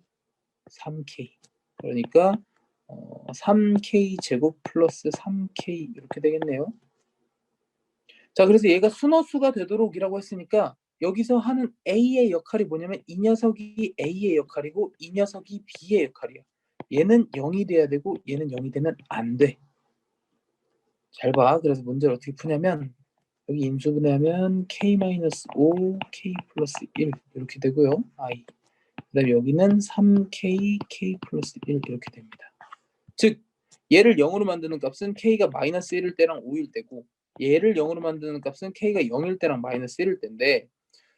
Speaker 1: 3k 그러니까 3k 제곱 플러스 3k 이렇게 되겠네요. 자, 그래서 얘가 순허수가 되도록이라고 했으니까 여기서 하는 A의 역할이 뭐냐면 이 녀석이 A의 역할이고 이 녀석이 B의 역할이야. 얘는 0이 돼야 되고 얘는 0이 되면 안 돼. 잘 봐. 그래서 문제를 어떻게 푸냐면 여기 인수분해하면 k-5, k 플러스 1 이렇게 되고요. i. 그다음에 여기는 3k, k 플러스 1 이렇게 됩니다. 즉 얘를 0으로 만드는 값은 k가 마이너스 1일 때랑 5일 때고 얘를 0으로 만드는 값은 k가 0일 때랑 마이너스 1일 때인데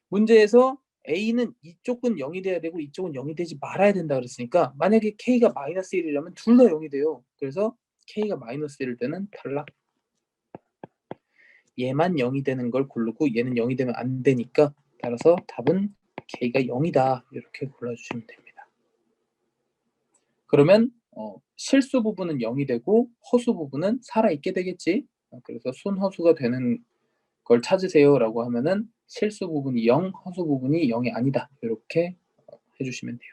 Speaker 1: 문제에서 a는 이쪽은 0이 돼야 되고 이쪽은 0이 되지 말아야 된다 그랬으니까 만약에 k가 마이너스 1이라면 둘 다 0이 돼요. 그래서 k가 마이너스 1일 때는 탈락. 얘만 0이 되는 걸 고르고 얘는 0이 되면 안 되니까 따라서 답은 k가 0이다 이렇게 골라주시면 됩니다. 그러면 실수 부분은 0이 되고 허수 부분은 살아있게 되겠지. 그래서 순허수가 되는 걸 찾으세요라고 하면은 실수 부분이 0, 허수 부분이 0이 아니다 이렇게 해주시면 돼요.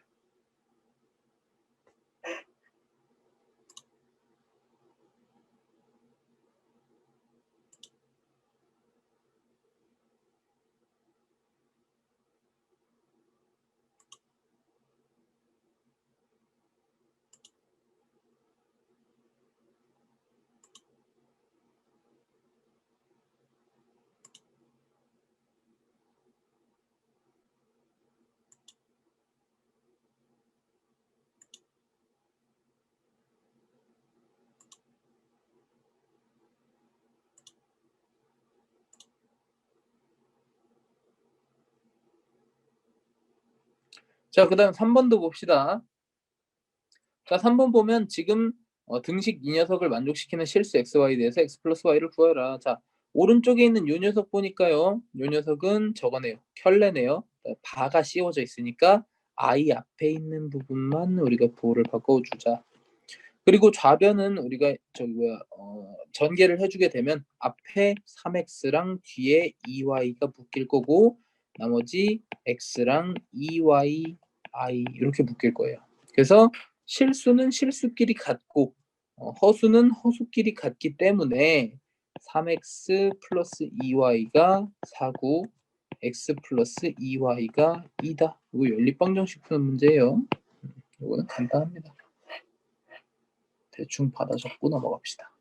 Speaker 1: 자, 그 다음 3번도 봅시다. 자, 3번 보면 지금 등식 이 녀석을 만족시키는 실수 xy에 대해서 x 플러스 y를 구하라. 자, 오른쪽에 있는 요 녀석 보니까요. 요 녀석은 저거네요. 켤레네요. 바가 씌워져 있으니까 i 앞에 있는 부분만 우리가 보호를 바꿔주자. 그리고 좌변은 우리가 전개를 해주게 되면 앞에 3x랑 뒤에 2y가 묶일 거고 나머지 x랑 2y, i 이렇게 묶일 거예요. 그래서 실수는 실수끼리 같고 허수는 허수끼리 같기 때문에 3x 플러스 2y가 4고 x 플러스 2y가 2다. 이거 연립방정식 푸는 문제예요. 이거는 간단합니다. 대충 받아 적고 넘어갑시다.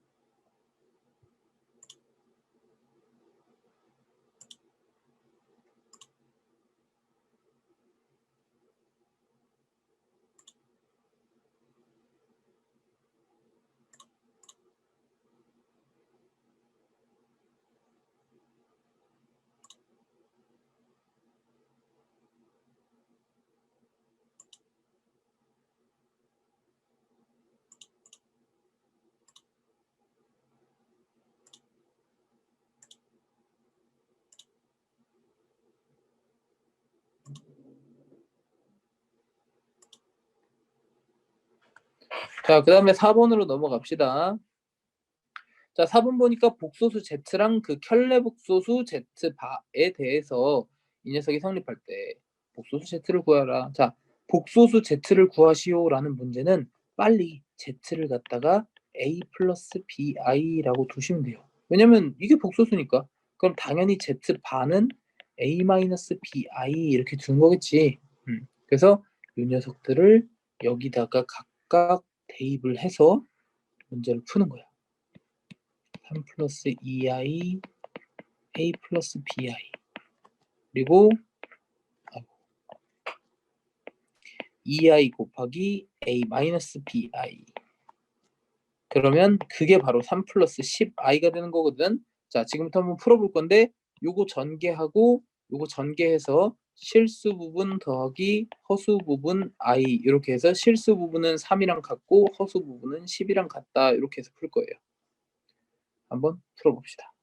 Speaker 1: 자, 그 다음에 4번으로 넘어갑시다. 자, 4번 보니까 복소수 Z랑 그 켤레 복소수 Z바에 대해서 이 녀석이 성립할 때 복소수 Z를 구하라. 자, 복소수 Z를 구하시오라는 문제는 빨리 Z를 갖다가 A 플러스 BI라고 두시면 돼요. 왜냐면 이게 복소수니까. 그럼 당연히 Z바는 A 마이너스 BI 이렇게 두는 거겠지. 그래서 이 녀석들을 여기다가 각각 대입을 해서 문제를 푸는 거야. 3 플러스 2i a 플러스 bi 그리고 2i 곱하기 a 마이너스 bi 그러면 그게 바로 3 플러스 10i가 되는 거거든. 자, 지금부터 한번 풀어볼 건데 요거 전개하고 요거 전개해서 실수 부분 더하기 허수 부분 i 이렇게 해서 실수 부분은 3이랑 같고 허수 부분은 10이랑 같다 이렇게 해서 풀 거예요. 한번 풀어봅시다.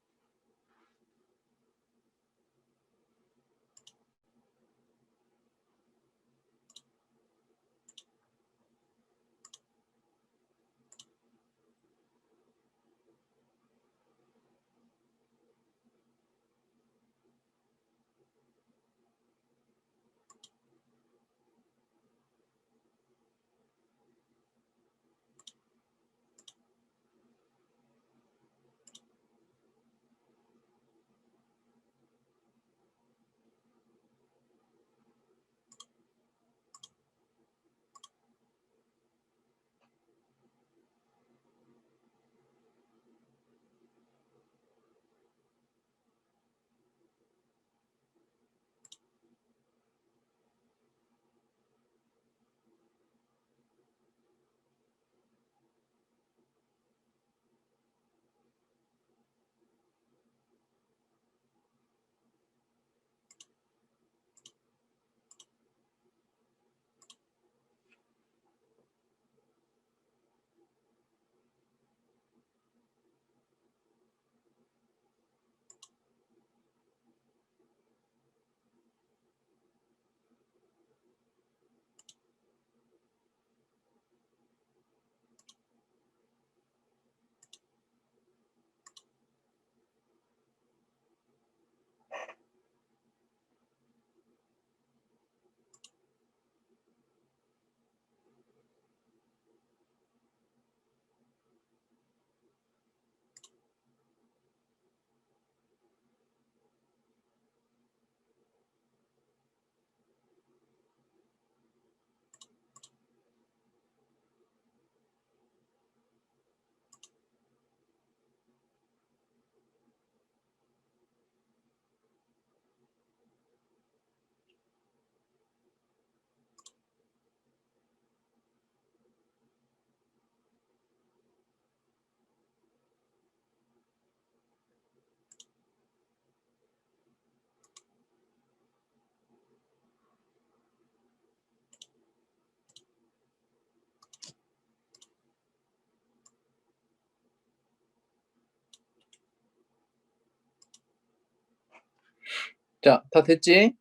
Speaker 1: 자, 다 됐지?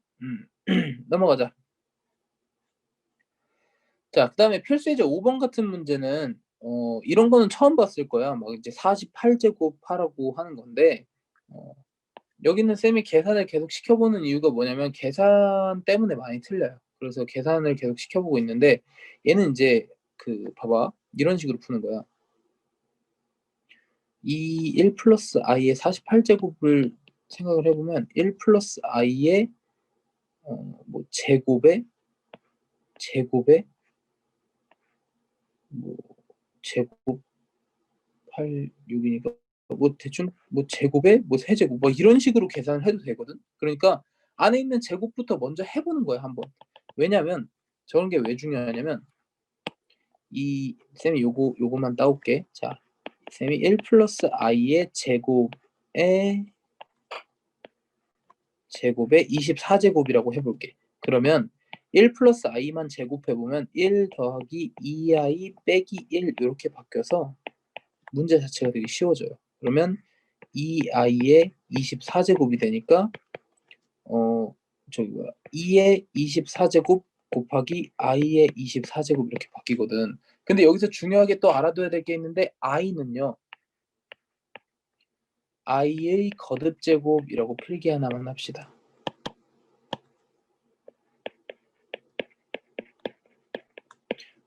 Speaker 1: 넘어가자. 자, 그다음에 필수예제 5번 같은 문제는 이런 거는 처음 봤을 거야. 막 이제 48제곱 하라고 하는 건데 어, 여기는 쌤이 계산을 계속 시켜보는 이유가 뭐냐면 계산 때문에 많이 틀려요. 그래서 계산을 계속 시켜보고 있는데 얘는 이제 그 봐봐 이런 식으로 푸는 거야. 이 1 플러스 i의 48제곱을 생각을 해보면 1 플러스 i의 뭐 제곱에 뭐 제곱 8, 6이니까 뭐 대충 뭐 제곱에 뭐 세제곱 뭐 이런 식으로 계산을 해도 되거든. 그러니까 안에 있는 제곱부터 먼저 해보는 거야 한번. 왜냐면 저런 게 왜 중요하냐면 이 쌤이 요거만 따올게. 자, 쌤이 1 플러스 i의 제곱에 24제곱이라고 해볼게. 그러면 1 플러스 i만 제곱해보면 1 더하기 2i 빼기 1 이렇게 바뀌어서 문제 자체가 되게 쉬워져요. 그러면 2i의 24제곱이 되니까 저기 뭐야 2의 24제곱 곱하기 i의 24제곱 이렇게 바뀌거든. 근데 여기서 중요하게 또 알아둬야 될 게 있는데 i는요. i의 거듭제곱이라고 필기 하나만 합시다.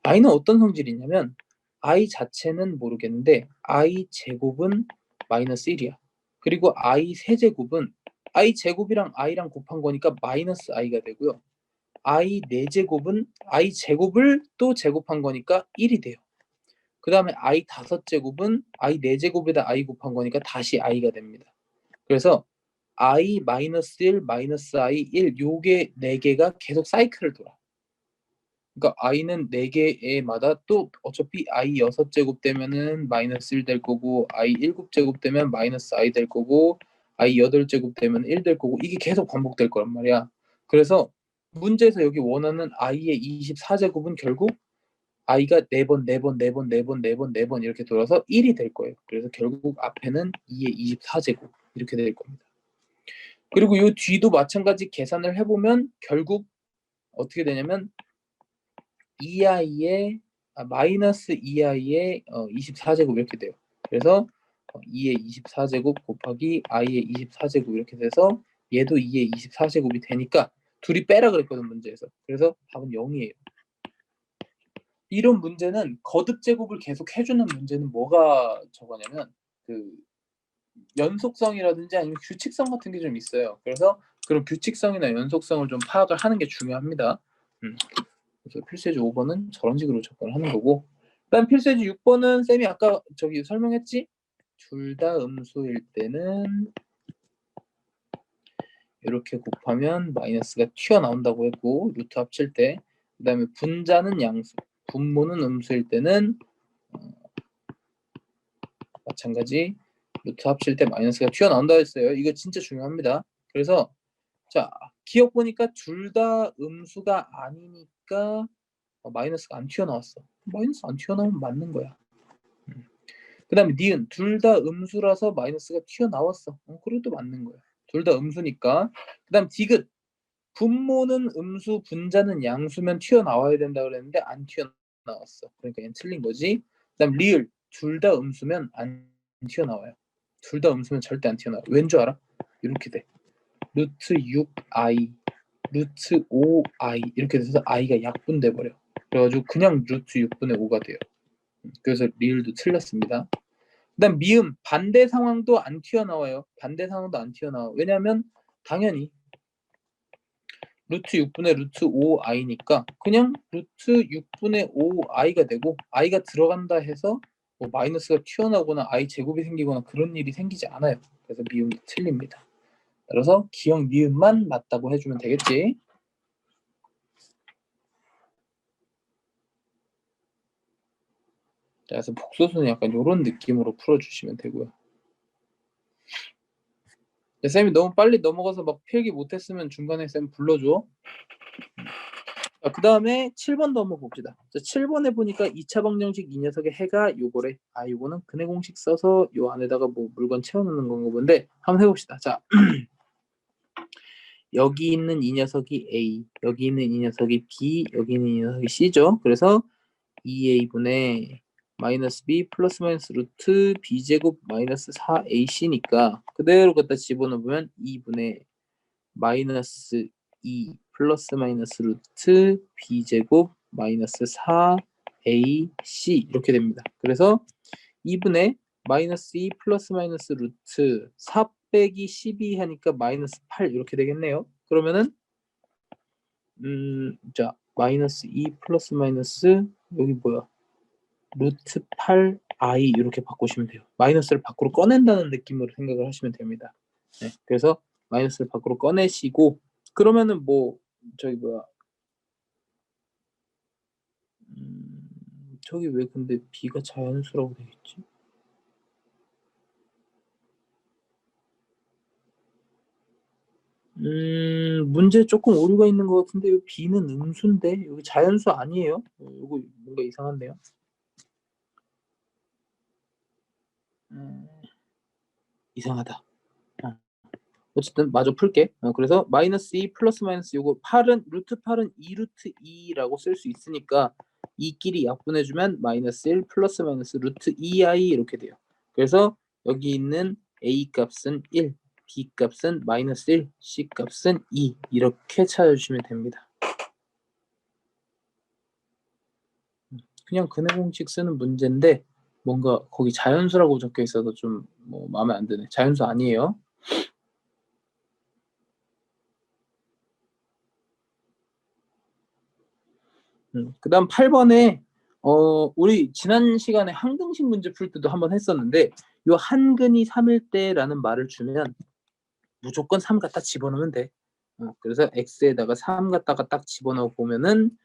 Speaker 1: i는 어떤 성질이냐면 i 자체는 모르겠는데 i 제곱은 마이너스 1이야. 그리고 i 세제곱은 i 제곱이랑 i랑 곱한 거니까 마이너스 i가 되고요. i 4제곱은 i 제곱을 또 제곱한 거니까 1이 돼요. 그 다음에 i 5제곱은 i 4제곱에다 i 곱한 거니까 다시 i가 됩니다. 그래서 i 마이너스 1, 마이너스 i 1 요게 4개가 계속 사이클을 돌아. 그러니까 i는 4개마다 또 어차피 i 6제곱 되면은 마이너스 1 될 거고 i 7제곱 되면 마이너스 i 될 거고 i 8제곱 되면 1 될 거고 이게 계속 반복될 거란 말이야. 그래서 문제에서 여기 원하는 i의 24제곱은 결국 i가 4번, 4번, 4번, 4번, 4번, 4번 이렇게 돌아서 1이 될 거예요. 그래서 결국 앞에는 2의 24제곱 이렇게 될 겁니다. 그리고 이 뒤도 마찬가지 계산을 해보면 결국 어떻게 되냐면 2i의 마이너스 2i의 24제곱 이렇게 돼요. 그래서 2의 24제곱 곱하기 i의 24제곱 이렇게 돼서 얘도 2의 24제곱이 되니까 둘이 빼라 그랬거든 문제에서. 그래서 답은 0이에요. 이런 문제는 거듭 제곱을 계속 해주는 문제는 뭐가 저거냐면 그 연속성이라든지 아니면 규칙성 같은 게 좀 있어요. 그래서 그런 규칙성이나 연속성을 좀 파악을 하는 게 중요합니다. 그래서 필수예제 5번은 저런 식으로 접근을 하는 거고 그다음 필수예제 6번은 쌤이 아까 저기 설명했지? 둘 다 음수일 때는 이렇게 곱하면 마이너스가 튀어나온다고 했고 루트 합칠 때 그 다음에 분자는 양수 분모는 음수일 때는 마찬가지 루트 합칠 때 마이너스가 튀어나온다 했어요. 이거 진짜 중요합니다. 그래서 자 기억 보니까 둘 다 음수가 아니니까 마이너스가 안 튀어나왔어. 마이너스 안 튀어나오면 맞는 거야. 그 다음에 니은 둘 다 음수라서 마이너스가 튀어나왔어. 그래도 맞는 거야. 둘 다 음수니까. 그 다음 디귿 분모는 음수 분자는 양수면 튀어나와야 된다 그랬는데 안 튀어나왔어. 그러니까 얘는 틀린 거지. 그 다음 리을 둘 다 음수면 안 튀어나와요. 둘 다 음수면 절대 안 튀어나와. 왠 줄 알아? 이렇게 돼. 루트 6i 루트 5i 이렇게 돼서 i가 약분돼 버려. 그래가지고 그냥 루트 6분의 5가 돼요. 그래서 리을도 틀렸습니다. 그다음 미음 반대 상황도 안 튀어나와요. 반대 상황도 안 튀어나와. 왜냐하면 당연히 루트 6분의 루트 5i니까 그냥 루트 6분의 5i가 되고 i가 들어간다 해서 뭐 마이너스가 튀어나오거나 i 제곱이 생기거나 그런 일이 생기지 않아요. 그래서 미음도 틀립니다. 따라서 기억 미음만 맞다고 해주면 되겠지. 자, 그래서 복소수는 약간 이런 느낌으로 풀어주시면 되고요. 쌤이 너무 빨리 넘어가서 막 필기 못했으면 중간에 쌤 불러줘. 그 다음에 7번도 한번 봅시다. 자, 7번에 보니까 2차 방정식 이 녀석의 해가 요거래. 요거는 근해 공식 써서 요 안에다가 뭐 물건 채워넣는 건가 본데 한번 해봅시다. 자, 여기 있는 이 녀석이 A, 여기 있는 이 녀석이 B, 여기 있는 이 녀석이 C죠. 그래서 2A분의 마이너스 B 플러스 마이너스 루트 B제곱 마이너스 4AC니까 그대로 갖다 집어넣으면 2분의 마이너스 2 플러스 마이너스 루트 B제곱 마이너스 4AC 이렇게 됩니다. 그래서 2분의 마이너스 2 플러스 마이너스 루트 4 빼기 12 하니까 마이너스 8 이렇게 되겠네요. 그러면은 자 마이너스 2 플러스 마이너스 여기 뭐야 루트 8i 이렇게 바꾸시면 돼요. 마이너스를 밖으로 꺼낸다는 느낌으로 생각을 하시면 됩니다. 네, 그래서 마이너스를 밖으로 꺼내시고 그러면은 뭐 저기 뭐야 저기 왜 근데 b가 자연수라고 되겠지? 문제에 조금 오류가 있는 것 같은데 이 b는 음수인데 여기 자연수 아니에요? 이거 뭔가 이상한데요? 이상하다. 어쨌든 마저 풀게. 그래서 마이너스 2 플러스 마이너스 요거 8은 루트 8은 2 루트 2라고 쓸 수 있으니까 이끼리 약분해주면 마이너스 1 플러스 마이너스 루트 2i 이렇게 돼요. 그래서 여기 있는 a 값은 1, b 값은 마이너스 1, c 값은 2 이렇게 찾아주시면 됩니다. 그냥 근해 공식 쓰는 문제인데 뭔가 거기 자연수라고 적혀 있어서 좀 뭐 마음에 안 드네. 자연수 아니에요. 그다음 8번에 우리 지난 시간에 항등식 문제 풀 때도 한번 했었는데 요 한근이 3일 때라는 말을 주면 무조건 3 갖다 집어넣으면 돼. 그래서 x에다가 3 갖다가 딱 집어넣어 보면은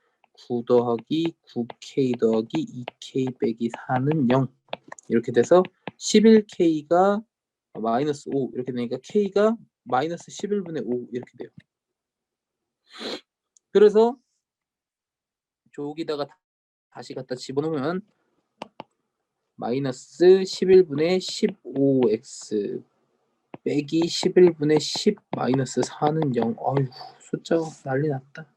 Speaker 1: 9 더하기 9k 더하기 2k 빼기 4는 0 이렇게 돼서 11k가 마이너스 5 이렇게 되니까 k가 마이너스 11분의 5 이렇게 돼요. 그래서 저기다가 다시 갖다 집어넣으면 마이너스 11분의 15x 빼기 11분의 10 마이너스 4는 0. 어휴 숫자가 난리 났다.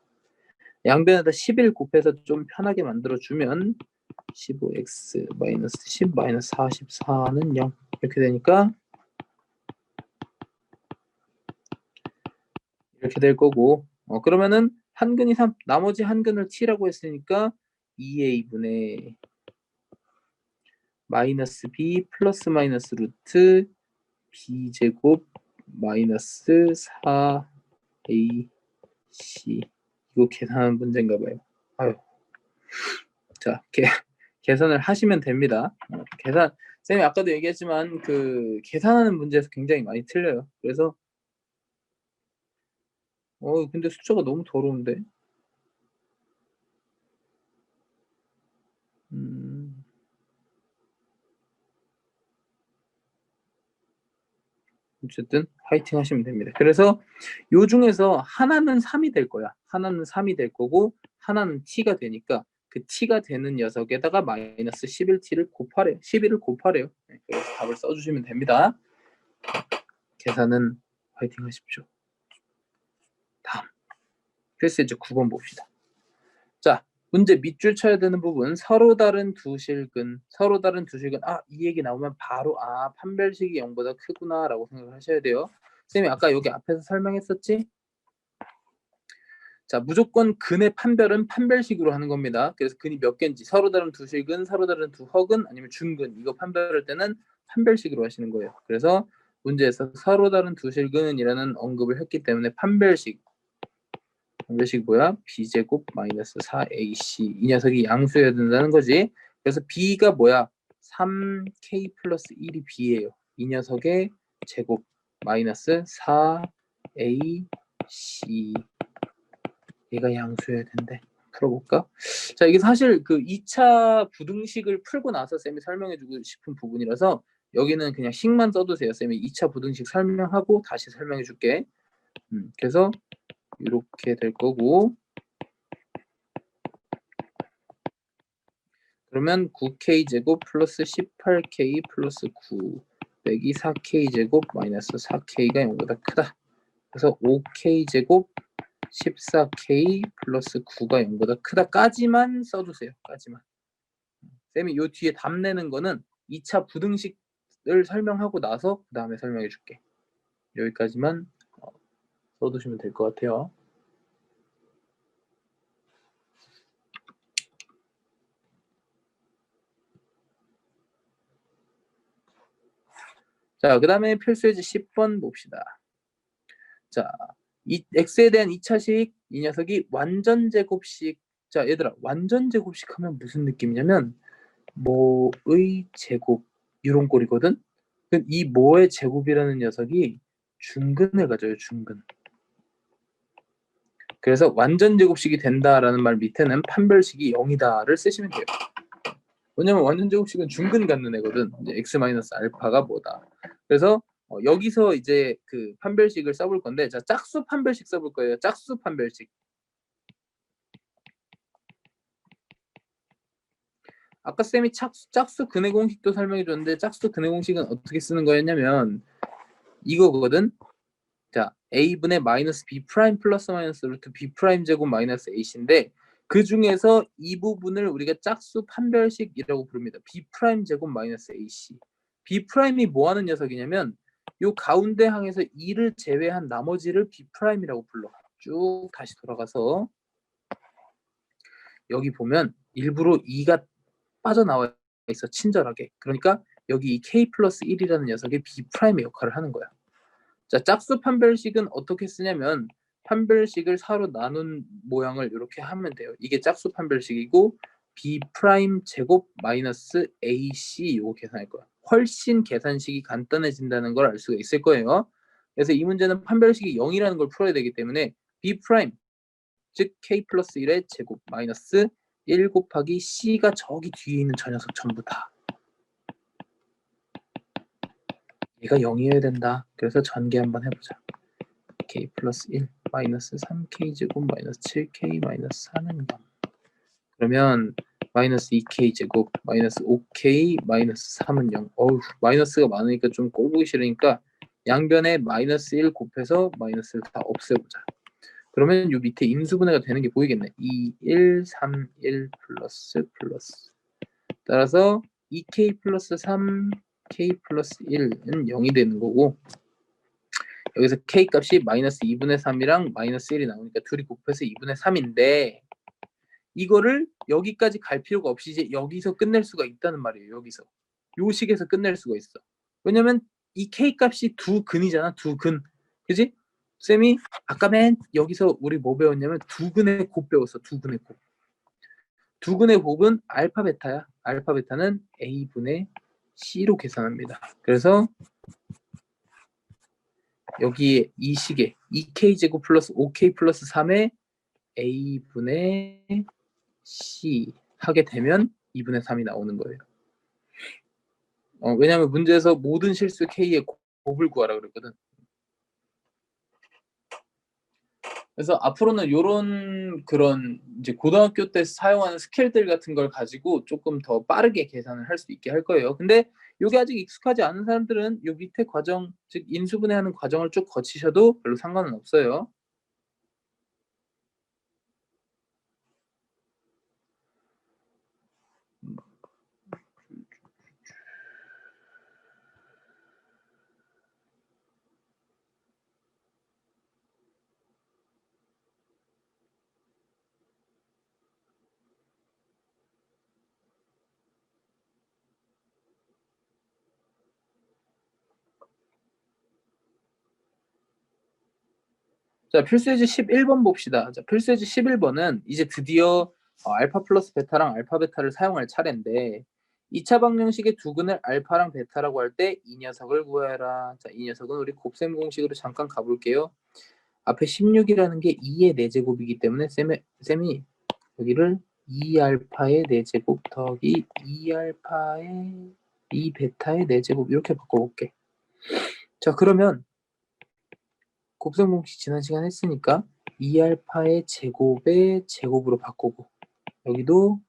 Speaker 1: 양변에다 11 곱해서 좀 편하게 만들어주면 15x 마이너스 10 마이너스 44는 0 이렇게 되니까 이렇게 될 거고 그러면은 한근이 3 나머지 한근을 t라고 했으니까 2a분의 마이너스 b 플러스 마이너스 루트 b제곱 마이너스 4ac 이거 계산하는 문제인가 봐요. 아유. 자, 계산을 하시면 됩니다. 계산 쌤이 아까도 얘기했지만 그 계산하는 문제에서 굉장히 많이 틀려요. 그래서 근데 숫자가 너무 더러운데. 어쨌든 화이팅 하시면 됩니다. 그래서 요 중에서 하나는 3이 될 거야. 하나는 3이 될 거고 하나는 t가 되니까 그 t가 되는 녀석에다가 마이너스 11t를 곱하래요. 11을 곱하래요. 네, 그래서 답을 써주시면 됩니다. 계산은 화이팅 하십시오. 다음 필수제 9번 봅시다. 자, 문제 밑줄 쳐야 되는 부분 서로 다른 두 실근 이 얘기 나오면 바로 판별식이 0보다 크구나 라고 생각을 하셔야 돼요. 쌤이 아까 여기 앞에서 설명했었지? 자, 무조건 근의 판별은 판별식으로 하는 겁니다. 그래서 근이 몇 개인지 서로 다른 두 실근, 서로 다른 두 허근 아니면 중근 이거 판별할 때는 판별식으로 하시는 거예요. 그래서 문제에서 서로 다른 두 실근이라는 언급을 했기 때문에 판별식이 뭐야? b제곱 마이너스 4ac 이 녀석이 양수여야 된다는 거지. 그래서 b가 뭐야? 3k 플러스 1이 b예요. 이 녀석의 제곱 마이너스 4ac 얘가 양수여야 된대. 풀어볼까? 자, 이게 사실 그 2차 부등식을 풀고 나서 쌤이 설명해주고 싶은 부분이라서 여기는 그냥 식만 써두세요. 쌤이 2차 부등식 설명하고 다시 설명해줄게. 그래서 이렇게 될 거고 그러면 9k제곱 플러스 18k 플러스 9 빼기 4k제곱 마이너스 4k가 0보다 크다. 그래서 5k제곱 14k 플러스 9가 0보다 크다까지만 써주세요. 까지만. 쌤이 요 뒤에 답 내는 거는 2차 부등식을 설명하고 나서 그 다음에 설명해 줄게. 여기까지만 써두시면 될 것 같아요. 자, 그 다음에 필수예제 10번 봅시다. 자, 이 x에 대한 2차식 이 녀석이 완전 제곱식. 자, 얘들아, 완전 제곱식 하면 무슨 느낌이냐면 뭐의 제곱 이런 꼴이거든. 이 뭐의 제곱이라는 녀석이 중근을 가져요. 중근. 그래서 완전 제곱식이 된다라는 말 밑에는 판별식이 0이다를 쓰시면 돼요. 왜냐면 완전 제곱식은 중근 갖는 애거든. 이제 x-알파가 뭐다. 그래서 여기서 이제 그 판별식을 써볼 건데, 자, 짝수 판별식 써볼 거예요. 짝수 판별식. 아까 쌤이 짝수 근해 공식도 설명해 줬는데, 짝수 근해 공식은 어떻게 쓰는 거였냐면 이거거든. 자, a분의 마이너스 b 프라임 플러스 마이너스 루트 b 프라임 제곱 마이너스 a인데 그 중에서 이 부분을 우리가 짝수 판별식이라고 부릅니다. b 프라임 제곱 마이너스 ac. b 프라임이 뭐 하는 녀석이냐면 요 가운데 항에서 2를 제외한 나머지를 b 프라임이라고 불러. 쭉 다시 돌아가서 여기 보면 일부러 2가 빠져나와 있어. 친절하게. 그러니까 여기 이 k 플러스 1이라는 녀석이 b 프라임의 역할을 하는 거야. 자, 짝수 판별식은 어떻게 쓰냐면 판별식을 사로 나눈 모양을 이렇게 하면 돼요. 이게 짝수 판별식이고 b 프라임 제곱 마이너스 ac 요거 계산할 거야. 훨씬 계산식이 간단해진다는 걸 알 수가 있을 거예요. 그래서 이 문제는 판별식이 0이라는 걸 풀어야 되기 때문에 b 프라임 즉 k 플러스 1의 제곱 마이너스 1 곱하기 c가 저기 뒤에 있는 저 녀석 전부 다. 얘가 0이어야 된다. 그래서 전개 한번 해보자. k 플러스 1 마이너스 3k 제곱 마이너스 7k 마이너스 4는 0. 그러면 마이너스 2k 제곱 마이너스 5k 마이너스 3은 0. 어우, 마이너스가 많으니까 좀 꼴보기 싫으니까 양변에 마이너스 1 곱해서 마이너스를 다 없애보자. 그러면 요 밑에 인수분해가 되는 게 보이겠네. 2, 1, 3, 1 플러스 플러스. 따라서 2k 플러스 3, k 플러스 1은 0이 되는 거고 여기서 k 값이 마이너스 2분의 3이랑 마이너스 1이 나오니까 둘이 곱해서 2분의 3인데 이거를 여기까지 갈 필요가 없이 이제 여기서 끝낼 수가 있다는 말이에요. 여기서. 요 식에서 끝낼 수가 있어. 왜냐면 이 k 값이 두 근이잖아. 두 근. 그지? 쌤이 아까 맨 여기서 우리 뭐 배웠냐면 두 근의 곱 배웠어. 두 근의 곱. 두 근의 곱은 알파 베타야. 알파 베타는 a분의 c로 계산합니다. 그래서 여기 이 식에 2k 제곱 플러스 5k 플러스 3의 a분의 c 하게 되면 2분의 3이 나오는 거예요. 왜냐하면 문제에서 모든 실수 k의 곱을 구하라 그랬거든. 그래서 앞으로는 요런 그런 이제 고등학교 때 사용하는 스킬들 같은 걸 가지고 조금 더 빠르게 계산을 할 수 있게 할 거예요. 근데 요게 아직 익숙하지 않은 사람들은 요 밑에 과정, 즉 인수분해하는 과정을 쭉 거치셔도 별로 상관은 없어요. 자, 필수예제 11번 봅시다. 자, 필수예제 11번은 이제 드디어 알파 플러스 베타랑 알파 베타를 사용할 차례인데 2차 방정식의 두 근을 알파랑 베타라고 할 때 이 녀석을 구해라. 자, 이 녀석은 우리 곱셈 공식으로 잠깐 가볼게요. 앞에 16이라는 게 2의 4제곱이기 때문에 쌤이 여기를 2알파의 4제곱 더하기 2알파의 2베타의 4제곱 이렇게 바꿔볼게. 자, 그러면 곱셈 공식 지난 시간 했으니까 2알파의 제곱의 제곱으로 바꾸고 여기도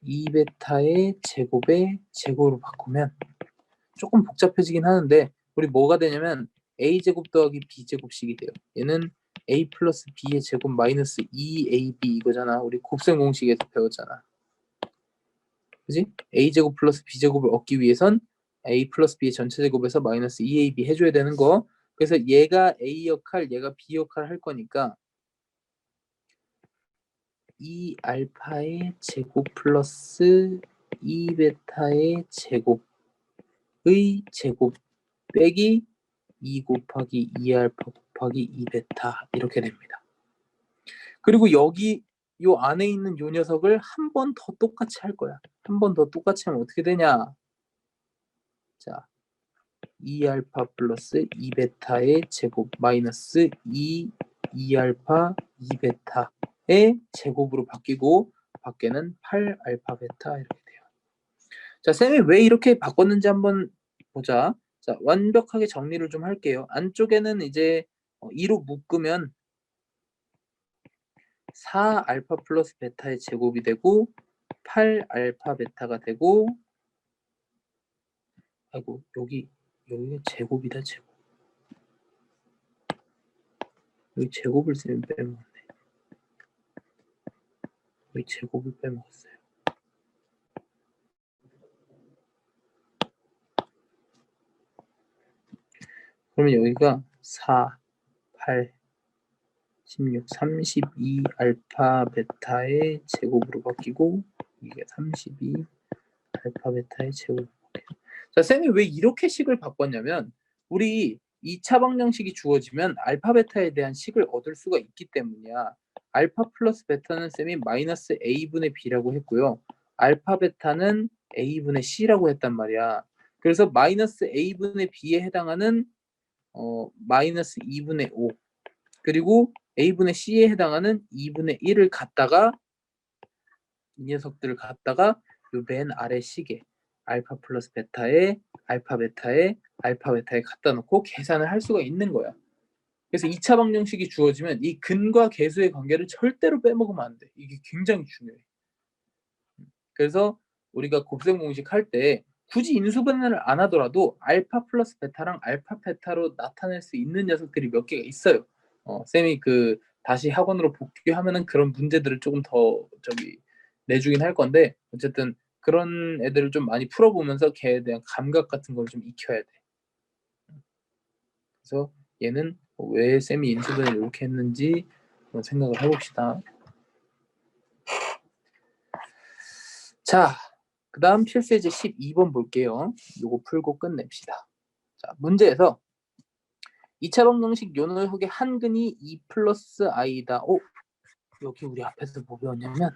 Speaker 1: 2베타의 제곱의 제곱으로 바꾸면 조금 복잡해지긴 하는데 우리 뭐가 되냐면 a제곱 더하기 b제곱식이 돼요. 얘는 a 플러스 b의 제곱 마이너스 2ab 이거잖아. 우리 곱셈 공식에서 배웠잖아. 그지? a제곱 플러스 b제곱을 얻기 위해선 a 플러스 b의 전체 제곱에서 마이너스 2ab 해줘야 되는 거. 그래서 얘가 a 역할, 얘가 b 역할 할 거니까 2알파의 제곱 플러스 2베타의 제곱의 제곱 빼기 2 곱하기 2알파 곱하기 2베타 이렇게 됩니다. 그리고 여기 요 안에 있는 요 녀석을 한 번 더 똑같이 할 거야. 한 번 더 똑같이 하면 어떻게 되냐? 자, 2알파 플러스 2베타의 제곱 마이너스 2알파 2베타의 제곱으로 바뀌고 밖에는 8알파 베타 이렇게 돼요. 자, 쌤이 왜 이렇게 바꿨는지 한번 보자. 자, 완벽하게 정리를 좀 할게요. 안쪽에는 이제 2로 묶으면 4알파 플러스 베타의 제곱이 되고 8알파 베타가 되고 아이고 여기가 제곱이다 제곱. 여기 제곱을 쌤이 빼먹었네. 여기 제곱을 빼먹었어요. 그러면 여기가 4, 8, 16, 32 알파 베타의 제곱으로 바뀌고 이게 32 알파 베타의 제곱으로 바뀌어요. 자, 쌤이 왜 이렇게 식을 바꿨냐면 우리 2차 방정식이 주어지면 알파 베타에 대한 식을 얻을 수가 있기 때문이야. 알파 플러스 베타는 쌤이 마이너스 a분의 b라고 했고요. 알파 베타는 a분의 c라고 했단 말이야. 그래서 마이너스 a분의 b에 해당하는 마이너스 2분의 5 그리고 a분의 c에 해당하는 2분의 1을 갖다가 이 녀석들을 갖다가 요 맨 아래 식에 알파 플러스 베타에 알파 베타에 알파 베타에 갖다 놓고 계산을 할 수가 있는 거야. 그래서 2차 방정식이 주어지면 이 근과 계수의 관계를 절대로 빼먹으면 안 돼. 이게 굉장히 중요해. 그래서 우리가 곱셈 공식 할 때 굳이 인수분해를 안 하더라도 알파 플러스 베타랑 알파 베타로 나타낼 수 있는 녀석들이 몇 개가 있어요. 쌤이 그 다시 학원으로 복귀하면은 그런 문제들을 조금 더 내주긴 할 건데 어쨌든 그런 애들을 좀 많이 풀어보면서 걔에 대한 감각 같은 걸 좀 익혀야 돼. 그래서 얘는 왜 쌤이 인수분해를 이렇게 했는지 한번 생각을 해봅시다. 자, 그 다음 필수예제 12번 볼게요. 요거 풀고 끝냅시다. 자, 문제에서 2차 방정식 요 녀석의 한 근이 2 플러스 i다. 여기 우리 앞에서 뭐 배웠냐면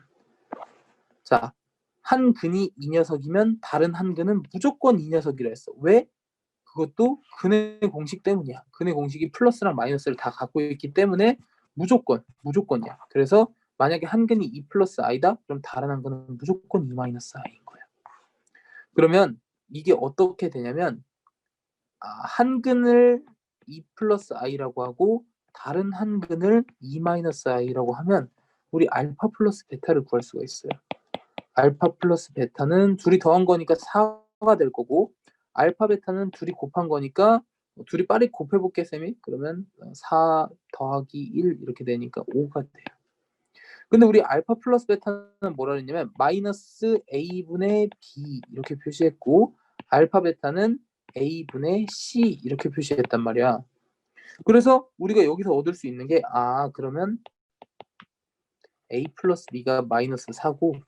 Speaker 1: 자, 한 근이 이 녀석이면 다른 한 근은 무조건 이 녀석이라 했어. 왜? 그것도 근의 공식 때문이야. 근의 공식이 플러스랑 마이너스를 다 갖고 있기 때문에 무조건이야. 그래서 만약에 한 근이 2 플러스 i다? 그럼 다른 한 근은 무조건 2 마이너스 i인 거야. 그러면 이게 어떻게 되냐면 한 근을 2 플러스 i라고 하고 다른 한 근을 2 마이너스 i라고 하면 우리 알파 플러스 베타를 구할 수가 있어요. 알파 플러스 베타는 둘이 더한 거니까 4가 될 거고 알파 베타는 둘이 곱한 거니까 둘이 빨리 곱해볼게 쌤이. 그러면 4 더하기 1 이렇게 되니까 5가 돼요. 근데 우리 알파 플러스 베타는 뭐라 그랬냐면 마이너스 a분의 b 이렇게 표시했고 알파 베타는 a분의 c 이렇게 표시했단 말이야. 그래서 우리가 여기서 얻을 수 있는 게 그러면 a 플러스 b가 마이너스 4고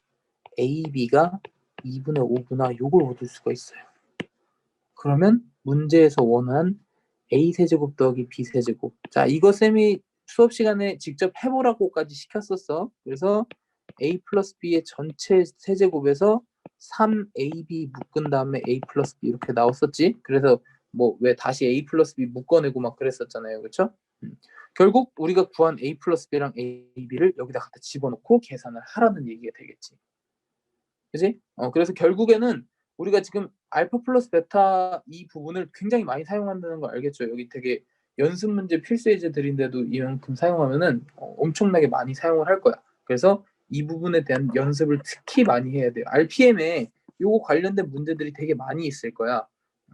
Speaker 1: ab가 2분의 5구나 요걸 얻을 수가 있어요. 그러면 문제에서 원한 a 세제곱 더하기 b 세제곱. 자, 이거 쌤이 수업 시간에 직접 해보라고까지 시켰었어. 그래서 a 플러스 b의 전체 세제곱에서 3ab 묶은 다음에 a 플러스 b 이렇게 나왔었지. 그래서 뭐 왜 다시 a 플러스 b 묶어내고 막 그랬었잖아요. 그렇죠? 결국 우리가 구한 a 플러스 b랑 ab를 여기다 갖다 집어넣고 계산을 하라는 얘기가 되겠지. 그지? 그래서 결국에는 우리가 지금 알파 플러스 베타 이 부분을 굉장히 많이 사용한다는 거 알겠죠? 여기 되게 연습 문제 필수 예제들인데도 이만큼 사용하면은 엄청나게 많이 사용을 할 거야. 그래서 이 부분에 대한 연습을 특히 많이 해야 돼요. RPM에 요거 관련된 문제들이 되게 많이 있을 거야.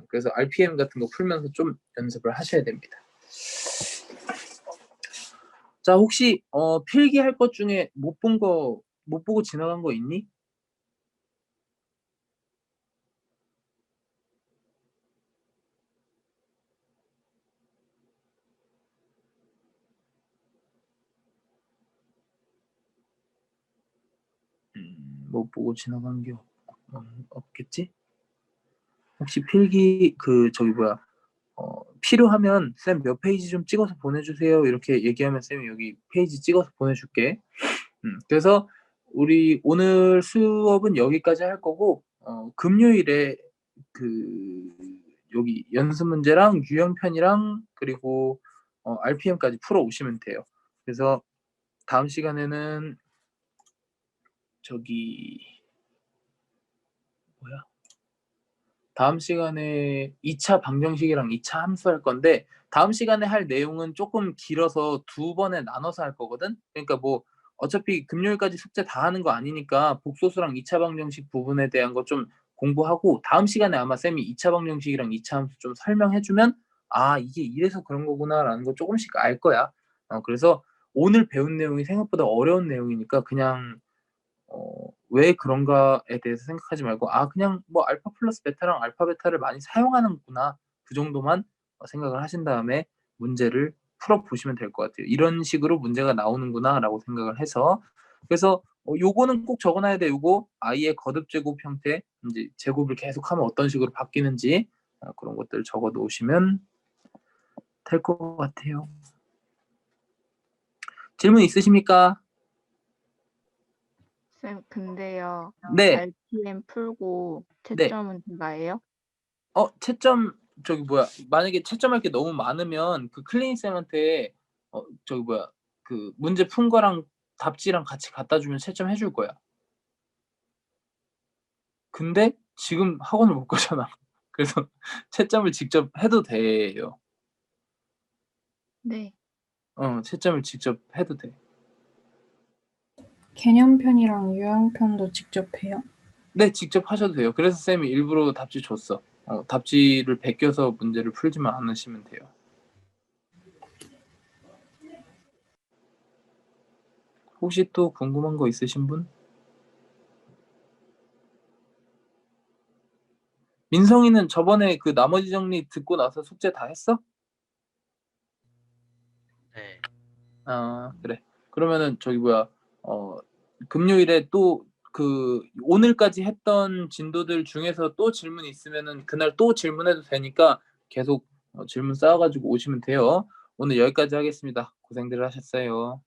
Speaker 1: 그래서 RPM 같은 거 풀면서 좀 연습을 하셔야 됩니다. 자, 혹시 필기할 것 중에 못 보고 지나간 거 있니? 못 보고 지나간 게 없겠지? 혹시 필기 필요하면 쌤 몇 페이지 좀 찍어서 보내주세요. 이렇게 얘기하면 쌤이 여기 페이지 찍어서 보내줄게. 그래서 우리 오늘 수업은 여기까지 할 거고, 금요일에 그 여기 연습 문제랑 유형편이랑 그리고 RPM까지 풀어 오시면 돼요. 그래서 다음 시간에는 다음 시간에 2차 방정식이랑 2차 함수 할 건데, 다음 시간에 할 내용은 조금 길어서 두 번에 나눠서 할 거거든. 그러니까 뭐 어차피 금요일까지 숙제 다 하는 거 아니니까 복소수랑 2차 방정식 부분에 대한 거 좀 공부하고, 다음 시간에 아마 쌤이 2차 방정식이랑 2차 함수 좀 설명해 주면 아, 이게 이래서 그런 거구나라는 거 조금씩 알 거야. 그래서 오늘 배운 내용이 생각보다 어려운 내용이니까 그냥 왜 그런가에 대해서 생각하지 말고, 아, 그냥 뭐 알파 플러스 베타랑 알파 베타를 많이 사용하는구나, 그 정도만 생각을 하신 다음에 문제를 풀어보시면 될 것 같아요. 이런 식으로 문제가 나오는구나라고 생각을 해서. 그래서 요거는 꼭 적어놔야 돼. 요거 i의 거듭 제곱 형태, 이제 제곱을 계속하면 어떤 식으로 바뀌는지 그런 것들 적어 놓으시면 될 것 같아요. 질문 있으십니까?
Speaker 2: 쌤, 근데요.
Speaker 1: 네,
Speaker 2: RPM 풀고
Speaker 1: 네.
Speaker 2: 채점은 누가예요?
Speaker 1: 채점 만약에 채점할 게 너무 많으면 그 클리닝 쌤한테 그 문제 푼 거랑 답지랑 같이 갖다 주면 채점해 줄 거야. 근데 지금 학원을 못 가잖아. 그래서 채점을 직접 해도 돼요.
Speaker 2: 네.
Speaker 1: 채점을 직접 해도 돼.
Speaker 3: 개념편이랑 유형편도 직접 해요?
Speaker 1: 네, 직접 하셔도 돼요. 그래서 쌤이 일부러 답지 줬어. 답지를 베껴서 문제를 풀지만 않으시면 돼요. 혹시 또 궁금한 거 있으신 분? 민성이는 저번에 그 나머지 정리 듣고 나서 숙제 다 했어?
Speaker 4: 네.
Speaker 1: 아, 그래. 그러면은 금요일에 또 오늘까지 했던 진도들 중에서 또 질문 있으면은 그날 또 질문해도 되니까 계속 질문 쌓아가지고 오시면 돼요. 오늘 여기까지 하겠습니다. 고생들 하셨어요.